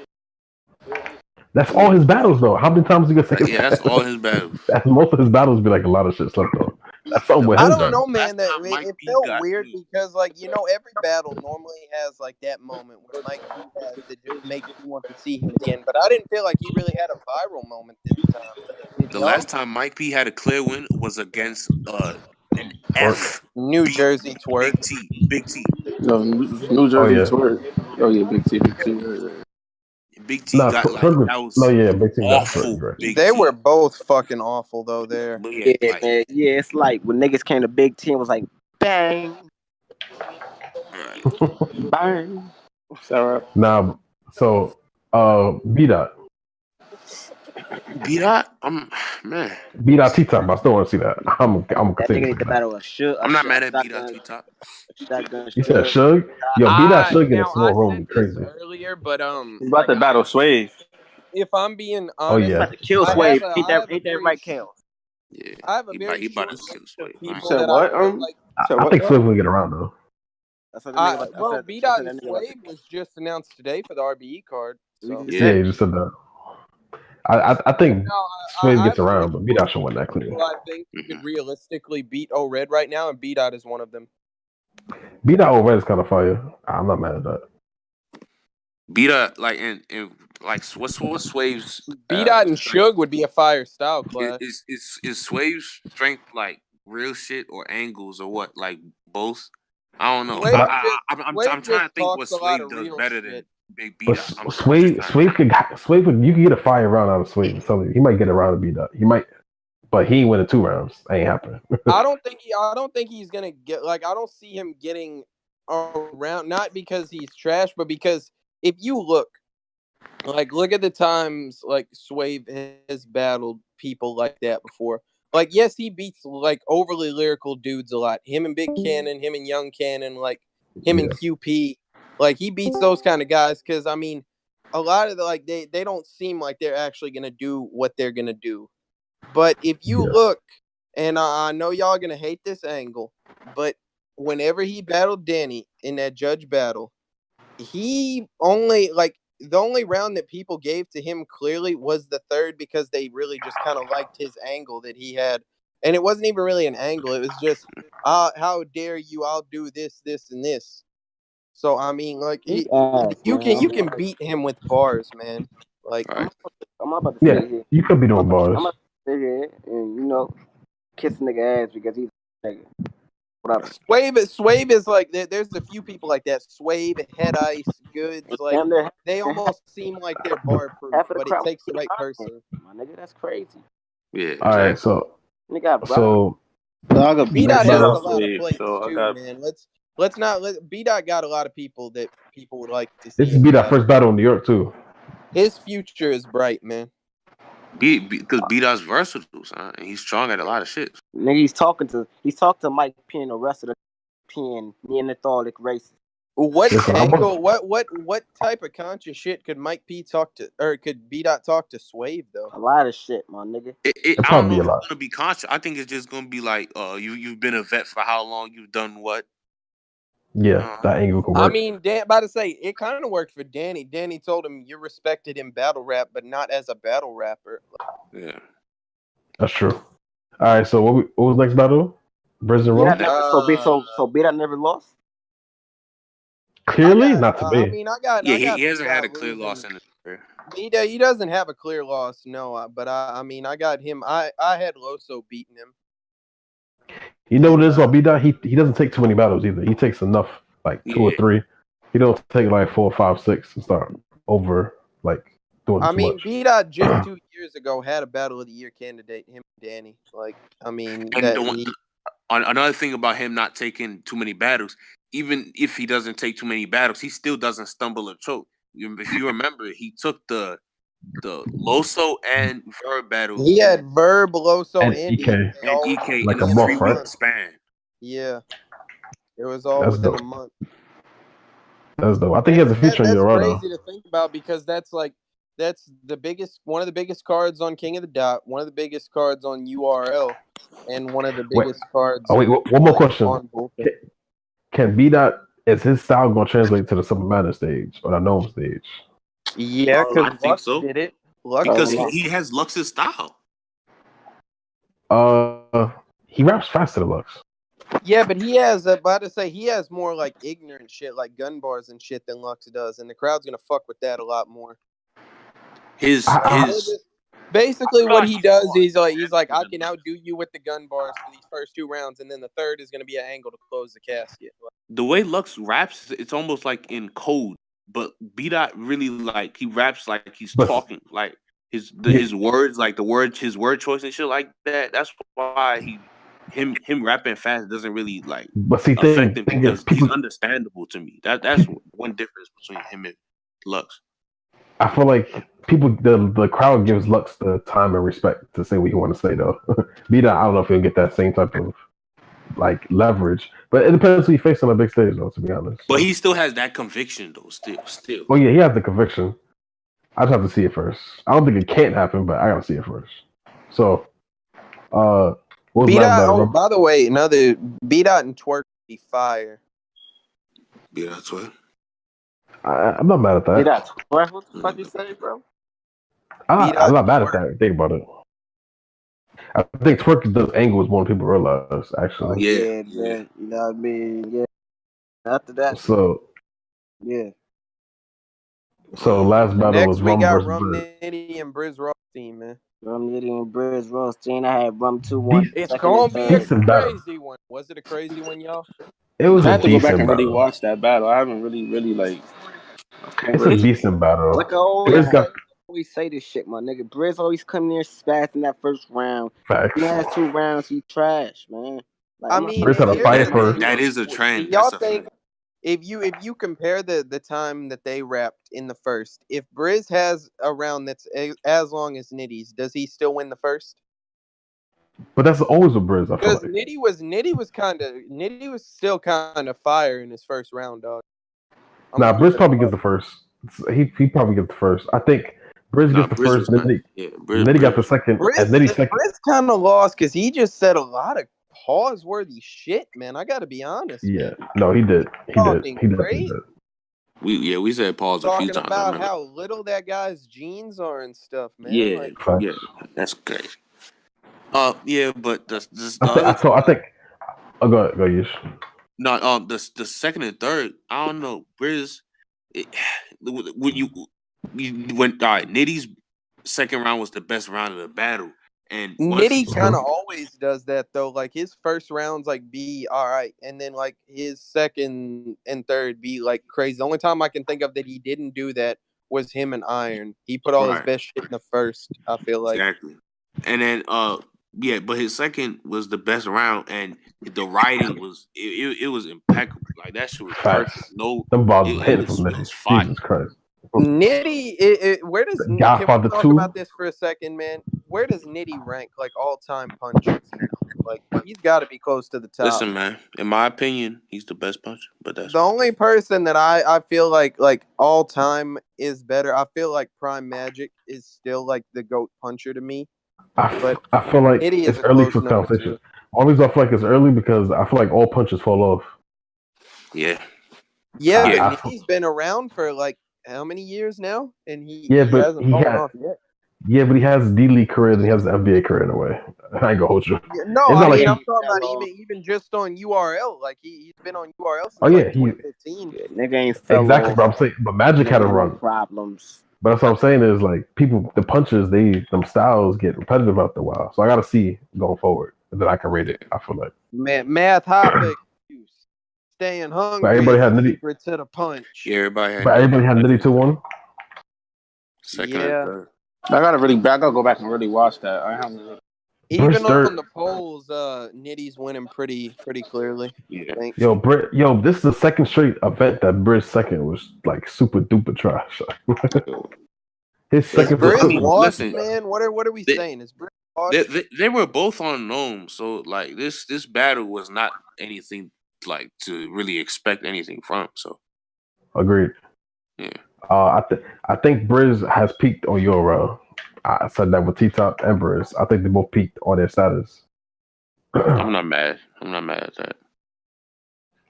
That's all his battles, though. How many times you gonna say? Yeah, that's all his battles. That's most of his battles be like a lot of shit slept on. That's something with I him. don't know, man. That it felt weird because, like, you know, every battle normally has like that moment where Mike P has that just makes you want to see him again. But I didn't feel like he really had a viral moment this time. The last time Mike P had a clear win was against an F New Jersey Twerk. Big T. No, New Jersey Twerk. Oh yeah, Big T. Big T got like that was Big T awful. They were both fucking awful though. There, it's like when niggas came to Big T and was like, bang, bang. Now, so B-Dot. B-Dot, man. B-Dot T-Top. I still want to see that. I'm continuing the battle of Suge. I'm not mad at B-Dot T-Top. You said Suge? Yo, B-Dot Suge in a small room crazy. Earlier, but he's about to battle Swave. If I'm being honest, about to kill Swave. Ain't that right, Kale? Yeah, I have a very he about to kill Swave. You said what? I think Swave will get around though. Well, B-Dot and Swave was just announced today for the RBE card. So. Yeah, you just said that. I think Swave gets around, but B-Dot should win that clearly. I think you could realistically beat O-Red right now, and B-Dot is one of them. B-Dot O-Red is kind of fire. I'm not mad at that. B-Dot, like, and like, what's Swave's... B-Dot and Suge would be a fire style class. Is Swave's strength, like, real shit or angles or what? Like, both? I don't know. I'm trying to think what Swave does better than Big B-Dot. Swave could you can get a fire round out of Swave. I'm telling you, he might get a round of B-Dot. He might, but he ain't winning 2 rounds. That ain't happening. I don't think he's gonna get, like, I don't see him getting around, not because he's trash, but because if you look at the times like Swave has battled people like that before. Like, yes, he beats like overly lyrical dudes a lot. Him and Big Cannon, him and Young Cannon, like him and QP. Like, he beats those kind of guys because, I mean, a lot of the, they don't seem like they're actually going to do what they're going to do. But if you look, and I know y'all going to hate this angle, but whenever he battled Danny in that judge battle, he only, like, the only round that people gave to him clearly was the third because they really just kind of liked his angle that he had. And it wasn't even really an angle. It was just, how dare you, I'll do this, this, and this. So, I mean, like, you can beat him with bars, man. Like, I'm about to sit here. You could be doing bars. I'm about to sit here and, kiss nigga ass because he's nigga. Whatever. Swave is like, there's a few people like that. Swave, Head Ice, Goods, like, they almost seem like they're bar proof, but it takes the right person. My nigga, that's crazy. Yeah. All right, so B-Dot has a lot of plays too, man. Let's not let B-Dot got a lot of people that people would like to see. This is B-Dot first battle in New York too. His future is bright, man. Because B-Dot's versatile, son, and he's strong at a lot of shit. Nigga, he's talking to Mike P and the rest of the P and Neanderthalic races. What angle? What type of conscious shit could Mike P talk to, or could B-Dot talk to Swave though? A lot of shit, my nigga. I don't know if it's gonna be conscious. I think it's just gonna be like, you've been a vet for how long? You've done what? Yeah, that angle could work. I mean, about to say it kind of worked for Danny. Danny told him you respected him battle rap, but not as a battle rapper. Yeah, that's true. All right, so what was next battle? Briz and Roll. So B-Dot never lost. Clearly, not to me. I mean, he hasn't had a clear loss in his career. He doesn't have a clear loss, no. But I mean, I got him. I had Loso beating him. You know what it is about B-Dot? He doesn't take too many battles either. He takes enough, like 2 or 3. He don't take like 4, 5, 6 and start over like doing too much. B-Dot just 2 years ago had a Battle of the Year candidate, him and Danny. Like, I mean, another thing about him not taking too many battles, even if he doesn't take too many battles, he still doesn't stumble or choke. If you remember, he took the Loso and Verb battle. He had Verb, Loso, and EK like in a 3-week span. Yeah. It was all within a month. That's dope. I think he has a feature in URL. That's crazy to think about because that's the biggest, one of the biggest cards on King of the Dot, one of the biggest cards on URL, and one of the biggest cards. Oh wait, one more question. Can B-Dot, is his style going to translate to the Summer Madness stage or the Gnome stage? Yeah, because I think so. Did it because he has Lux's style. He raps faster than Lux. Yeah, but he has about to say he has more like ignorant shit, like gun bars and shit than Lux does, and the crowd's gonna fuck with that a lot more. Basically what he does, he's like, I can outdo you with the gun bars for these first 2 rounds, and then the third is gonna be an angle to close the casket. The way Lux raps, it's almost like in code, but B-Dot really like he raps like he's talking, like his words, like his word choice and shit like that. That's why him rapping fast doesn't really like affect him because he's understandable to me. That's one difference between him and Lux. I feel like the crowd gives Lux the time and respect to say what you want to say though. B-Dot, I don't know if he'll get that same type of like leverage, but it depends who you face on a big stage though, to be honest. But he still has that conviction though, still. Oh yeah, he has the conviction. I just have to see it first. I don't think it can't happen, but I gotta see it first. So B-Dot, by the way, another B-Dot and Twerk be fire. B-Dot Twerk. I'm not mad at that. B-Dot Twerk, what the fuck you say, bro? I'm not mad at that. Think about it. I think Twerk does angles more than people realize, actually. Yeah. You know what I mean? Yeah. After that. Yeah. So last battle was Rum versus Rum Nitty and Briz Rothstein, man. Rum Nitty and Briz Rothstein. I had Rum 2-1. It's gonna be a crazy one. Was it a crazy one, y'all? It was. I have to go back and really watch that battle. I haven't really like. It's a decent battle. Like I always say this shit, my nigga. Briz always come there spazzing that first round. Facts. He has 2 rounds. He trash, man. Like, I mean, Briz had a fight first. That is a trend. Y'all think if you compare the time that they rapped in the first, if Briz has a round that's as long as Nitty's, does he still win the first? But that's always with Briz. I feel like Nitty was still kind of fire in his first round, dog. Briz probably gets the first. He probably gets the first. I think Briz gets the first. Nitty got the second. And Nitty second. Briz kind of lost because he just said a lot of pause-worthy shit, man. I gotta be honest. Yeah, no, he did. He did. We said pause a few times. Talking about how little that guy's jeans are and stuff, man. Yeah, that's crazy. Yeah, but I think. Oh, go ahead, Yish. No, the second and third, I don't know. Briz, when you went, all right, Nitty's second round was the best round of the battle. And Nitty kind of always does that though. Like his first rounds like be all right, and then like his second and third be like crazy. The only time I can think of that he didn't do that was him and Iron. He put all his best shit in the first. I feel like exactly. And then but his second was the best round, and the writing was it was impeccable. Like that shit was perfect. No, the balls hitting from Nitty. Jesus Christ. Nitty, where does Godfather can we talk about this for a second, man? Where does Nitty rank like all-time punchers? Like he's got to be close to the top. Listen, man. In my opinion, he's the best puncher. But that's the only person that I feel like all-time is better. I feel like Prime Magic is still like the GOAT puncher to me. I feel like it's early for conversation. Always I feel like it's early because I feel like all punches fall off. Yeah. Yeah, but he's been around for like how many years now? And he hasn't fallen off yet. Yeah, but he has D League career and he has the NBA career in a way. I ain't gonna hold you. Yeah, no, I'm talking about even just on URL. Like he's been on URL since 2015. Nigga ain't fell exactly, off. But I'm saying, but Magic had a run. Problems. But that's what I'm saying is like the punches, them styles get repetitive after a while. So I gotta see going forward that I can rate it. I feel like math high excuse. Staying hungry. But everybody had Nitty to the punch. Yeah, everybody had Nitty 2-1. Second and third. I gotta go back and really watch that. I haven't. Even on the polls, Nitty's winning pretty clearly. Yeah. Yo, this is the second straight event that Briz second was like super duper trash. His second. Briz lost, man. What are we saying? Is Briz lost? They were both on Gnome, so like this battle was not anything like to really expect anything from. So agreed. yeah. I think Briz has peaked on URL. I said that with T-Top and Briz. I think they both peaked on their status. I'm not mad at that.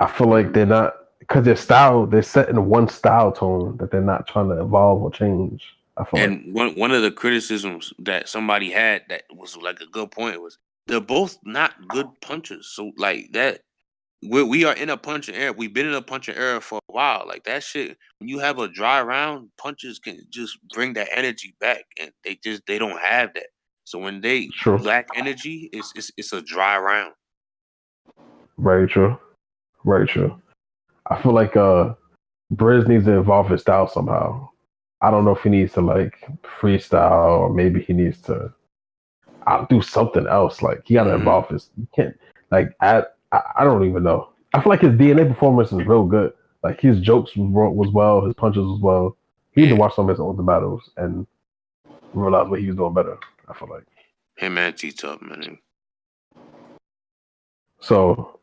I feel like they're not, because their style, they're set in one style tone that they're not trying to evolve or change. I feel like one of the criticisms that somebody had that was like a good point was they're both not good punchers. So like that, we are in a punching era. We've been in a punching era for a while. Like that shit, when you have a dry round, punches can just bring that energy back, and they don't have that. So when they lack energy, it's a dry round. Very true. Very true. I feel like Briz needs to evolve his style somehow. I don't know if he needs to like freestyle or maybe he needs to do something else. Like he gotta evolve his. You can't like I don't even know. I feel like his DNA performance is real good. Like his jokes was well, his punches was well. He need to watch some of his older battles and realize what he was doing better. I feel like him and T-Top, man. So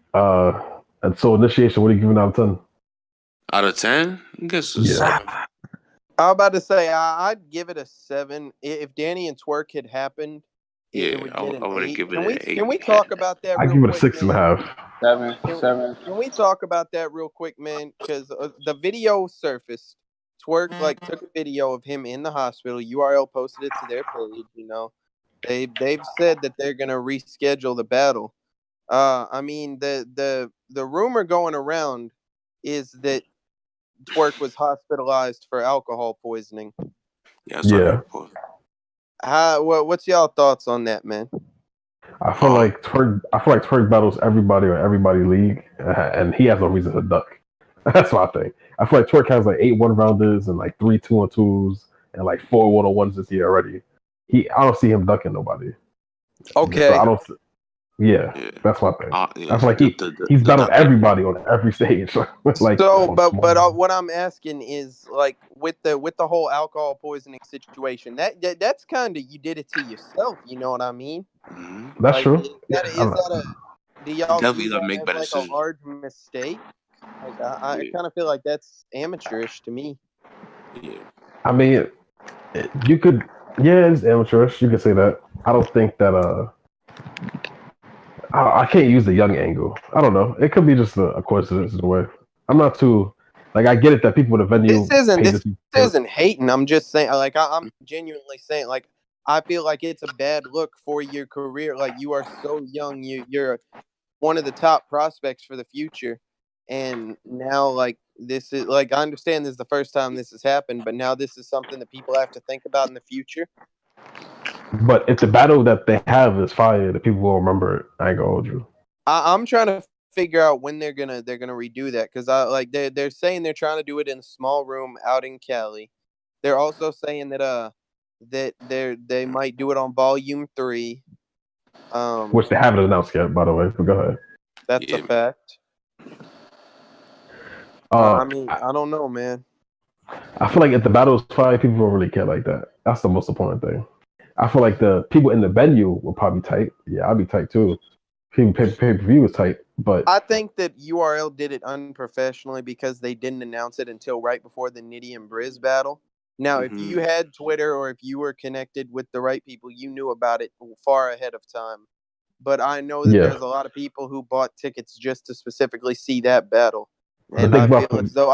and so Initiation, what are you giving out of 10? Out of 10? I guess a 7. I'm about to say I'd give it a 7. If Danny and Twerk had happened, it would get an 8. Can we talk about that? I give it a 6.5. 7. Can we talk about that real quick, man? Because the video surfaced. Twerk took a video of him in the hospital. URL posted it to their page. You know, they've said that they're gonna reschedule the battle. I mean the rumor going around is that Twerk was hospitalized for alcohol poisoning. Yeah. What's y'all thoughts on that, man? I feel like Twerk battles everybody or everybody league, and he has no reason to duck. That's what I think. I feel like Twerk has like 8 1-rounders and like 3 2-on-2s and like 4 1-on-1s this year already. I don't see him ducking nobody. Okay. So I don't. Yeah, that's my thing. I feel like he's battled everybody on every stage. Like but what I'm asking is like with the whole alcohol poisoning situation, that's kind of you did it to yourself. You know what I mean? That's like, true. Do y'all view that as like a large mistake? Like I kind of feel like that's amateurish to me. Yeah. I mean, you could. Yeah, it's amateurish. You could say that. I don't think that. I can't use the young angle. I don't know. It could be just a coincidence in a way. I'm not too like I get it that people at the venue. This isn't hating. I'm just saying. Like I'm genuinely saying. Like I feel like it's a bad look for your career. Like you are so young. You're one of the top prospects for the future, and now like this is like I understand this is the first time this has happened, but now this is something that people have to think about in the future. But if the battle that they have is fire, the people will remember it. I ain't gonna hold you. I'm trying to figure out when they're gonna redo that because they're saying they're trying to do it in a small room out in Cali. They're also saying that they might do it on Volume 3. Which they haven't announced yet, by the way. But go ahead. That's a fact. I mean, I don't know, man. I feel like if the battle is fire, people don't really care like that. That's the most important thing. I feel like the people in the venue will probably tight. Yeah, I'll be tight too. People pay-per-view is tight, but I think that URL did it unprofessionally because they didn't announce it until right before the Nitty and Briz battle. Now, if you had Twitter or if you were connected with the right people, you knew about it far ahead of time. But I know that there's a lot of people who bought tickets just to specifically see that battle, and I feel as though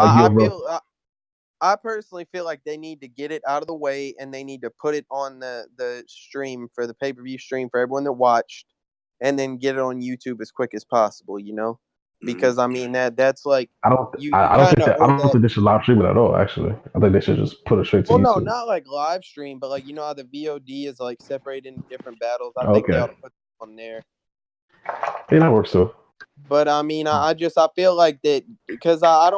I personally feel like they need to get it out of the way and they need to put it on the stream for the pay-per-view stream for everyone that watched and then get it on YouTube as quick as possible, you know? Because I mean that's like I don't think they should live stream it at all, actually. I think they should just put it straight to YouTube. Well, no, not like live stream, but like you know how the VOD is like separated into different battles. I think they ought to put it on there. Yeah, that works too. But I mean I feel like that because I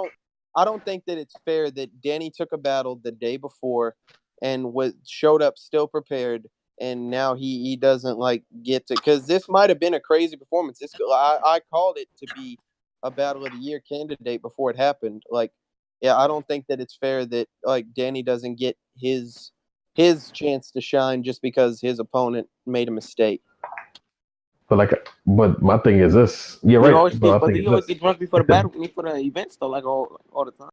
don't think that it's fair that Danny took a battle the day before and showed up still prepared, and now he doesn't like get to because this might have been a crazy performance. I called it to be a battle of the year candidate before it happened. Like, yeah, I don't think that it's fair that like Danny doesn't get his chance to shine just because his opponent made a mistake. But my thing is this. You're right. But you always get drunk before the battle, before the events, though, like all the time.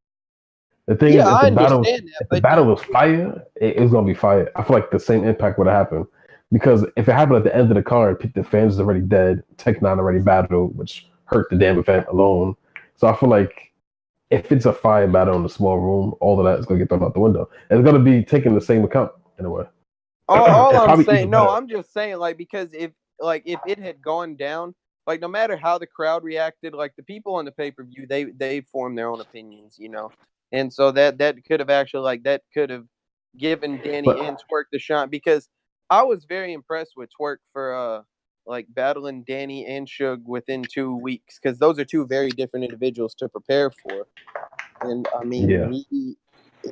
The thing is, if the battle was fire, it's gonna be fire. I feel like the same impact would have happened because if it happened at the end of the card, the fans is already dead. Tech-9 already battled, which hurt the damn event alone. So I feel like if it's a fire battle in a small room, all of that is gonna get thrown out the window. And it's gonna be taking the same account in a way. All I'm saying, I'm just saying, like, because if it had gone down, like, no matter how the crowd reacted, like, the people on the pay-per-view, they formed their own opinions, you know. And so that could have actually, like, that could have given Danny and Twerk the shot, because I was very impressed with Twerk for like battling Danny and Suge within 2 weeks, because those are two very different individuals to prepare for. And I mean,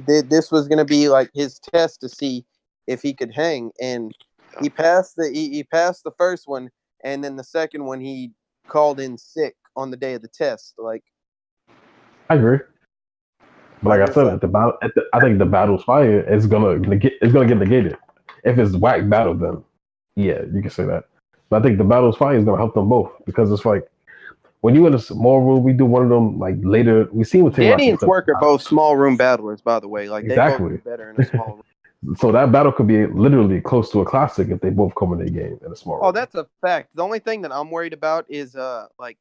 this was gonna be like his test to see if he could hang, and he passed the first one, and then the second one he called in sick on the day of the test. Like, I agree. But like I said, I think the battle's fire. It's gonna get negated. If it's whack battle, then yeah, you can say that. But I think the battle's fire is gonna help them both, because it's like when you in a small room, we do one of them like later. We see what Danny and Twerk are both small room battlers, by the way. Like, exactly. They both do better in a small room. So that battle could be literally close to a classic if they both come in their game in a small room. Oh, that's a fact. The only thing that I'm worried about is like,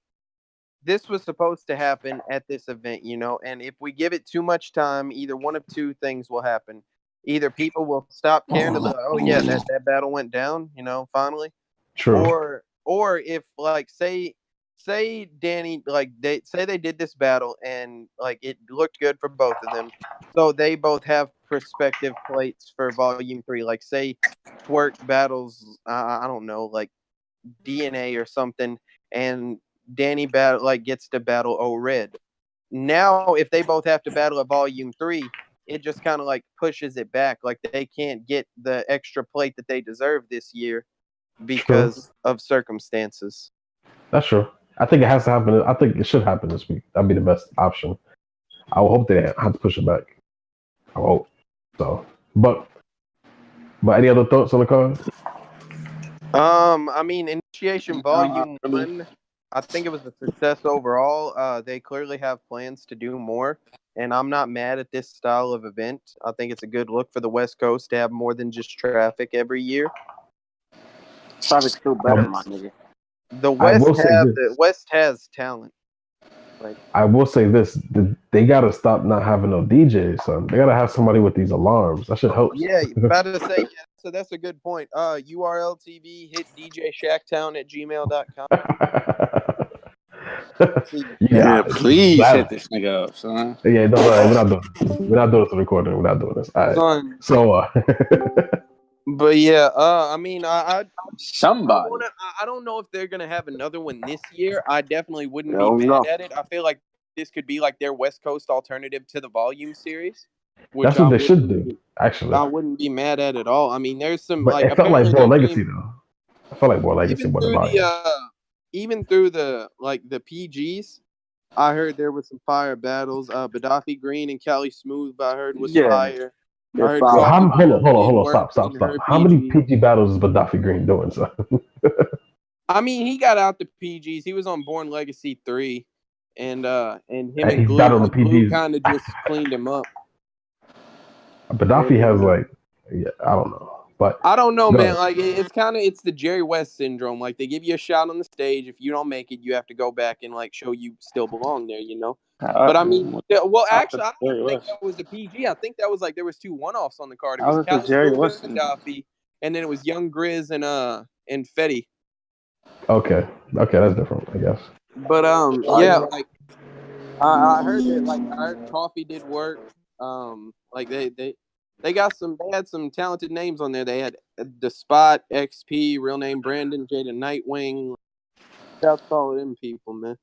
this was supposed to happen at this event, you know, and if we give it too much time, either one of two things will happen. Either people will stop caring, like, oh yeah, that battle went down, you know, finally. True. Or if, like, say Danny, like, they did this battle and like it looked good for both of them, so they both have prospective plates for Volume 3. Like, say Twerk battles, I don't know, like DNA or something, and Danny gets to battle O-Red. Now, if they both have to battle at Volume 3, it just kind of like pushes it back. Like, they can't get the extra plate that they deserve this year because of circumstances. That's true. I think it has to happen. I think it should happen this week. That'd be the best option. I would hope they have to push it back. I hope so. But any other thoughts on the card? I mean, Initiation Volume 1, I think it was a success overall. They clearly have plans to do more, and I'm not mad at this style of event. I think it's a good look for the West Coast to have more than just Traffic every year. Traffic's still better, my nigga. The West has talent. Like, I will say this: they gotta stop not having no DJs, son. They gotta have somebody with these alarms. That should help. Yeah, about to say. Yeah, so that's a good point. URL TV, hit DJShacktown@gmail.com. Yeah, please hit this nigga up, son. Yeah, don't worry. We're not doing this recording. We're not doing this. All right. Son. So, but yeah, I mean, somebody. I don't know if they're gonna have another one this year. I definitely wouldn't be mad at it. I feel like this could be like their West Coast alternative to the Volume series. That's what they should do. Actually, I wouldn't be mad at it at all. I mean, there's some. But like, it felt like more Legacy though. I felt like more Legacy. Even through the PGs, I heard there was some fire battles. Gaddafi Green and Cali Smooth, I heard was fire. Hold on, stop. How many PG battles is Gaddafi Green doing? So? I mean, he got out the PGs. He was on Born Legacy 3, and him and Glue kind of just cleaned him up. Gaddafi has I don't know. But I don't know, man. Like, it's the Jerry West syndrome. Like, they give you a shot on the stage. If you don't make it, you have to go back and like show you still belong there, you know. But I mean, well, actually, I don't think that was the PG. I think that was like there was 2 one-offs on the card. It was Jerry West and Gaddafi, and then it was Young Grizz and Fetty. Okay, that's different, I guess. But yeah, like I heard that Coffee did work. Like they had some talented names on there. They had The Spot, XP, real name Brandon, Jada Nightwing. That's all of them people, man.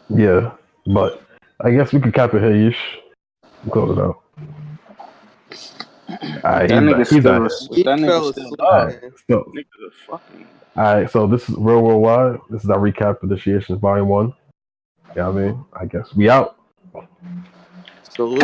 Yeah, but I guess we could cap it here, Yish. Close it out. Alright, so this is Real Worldwide. This is our recap of Initiations Volume 1. Yeah, I mean, I guess we out. Salute.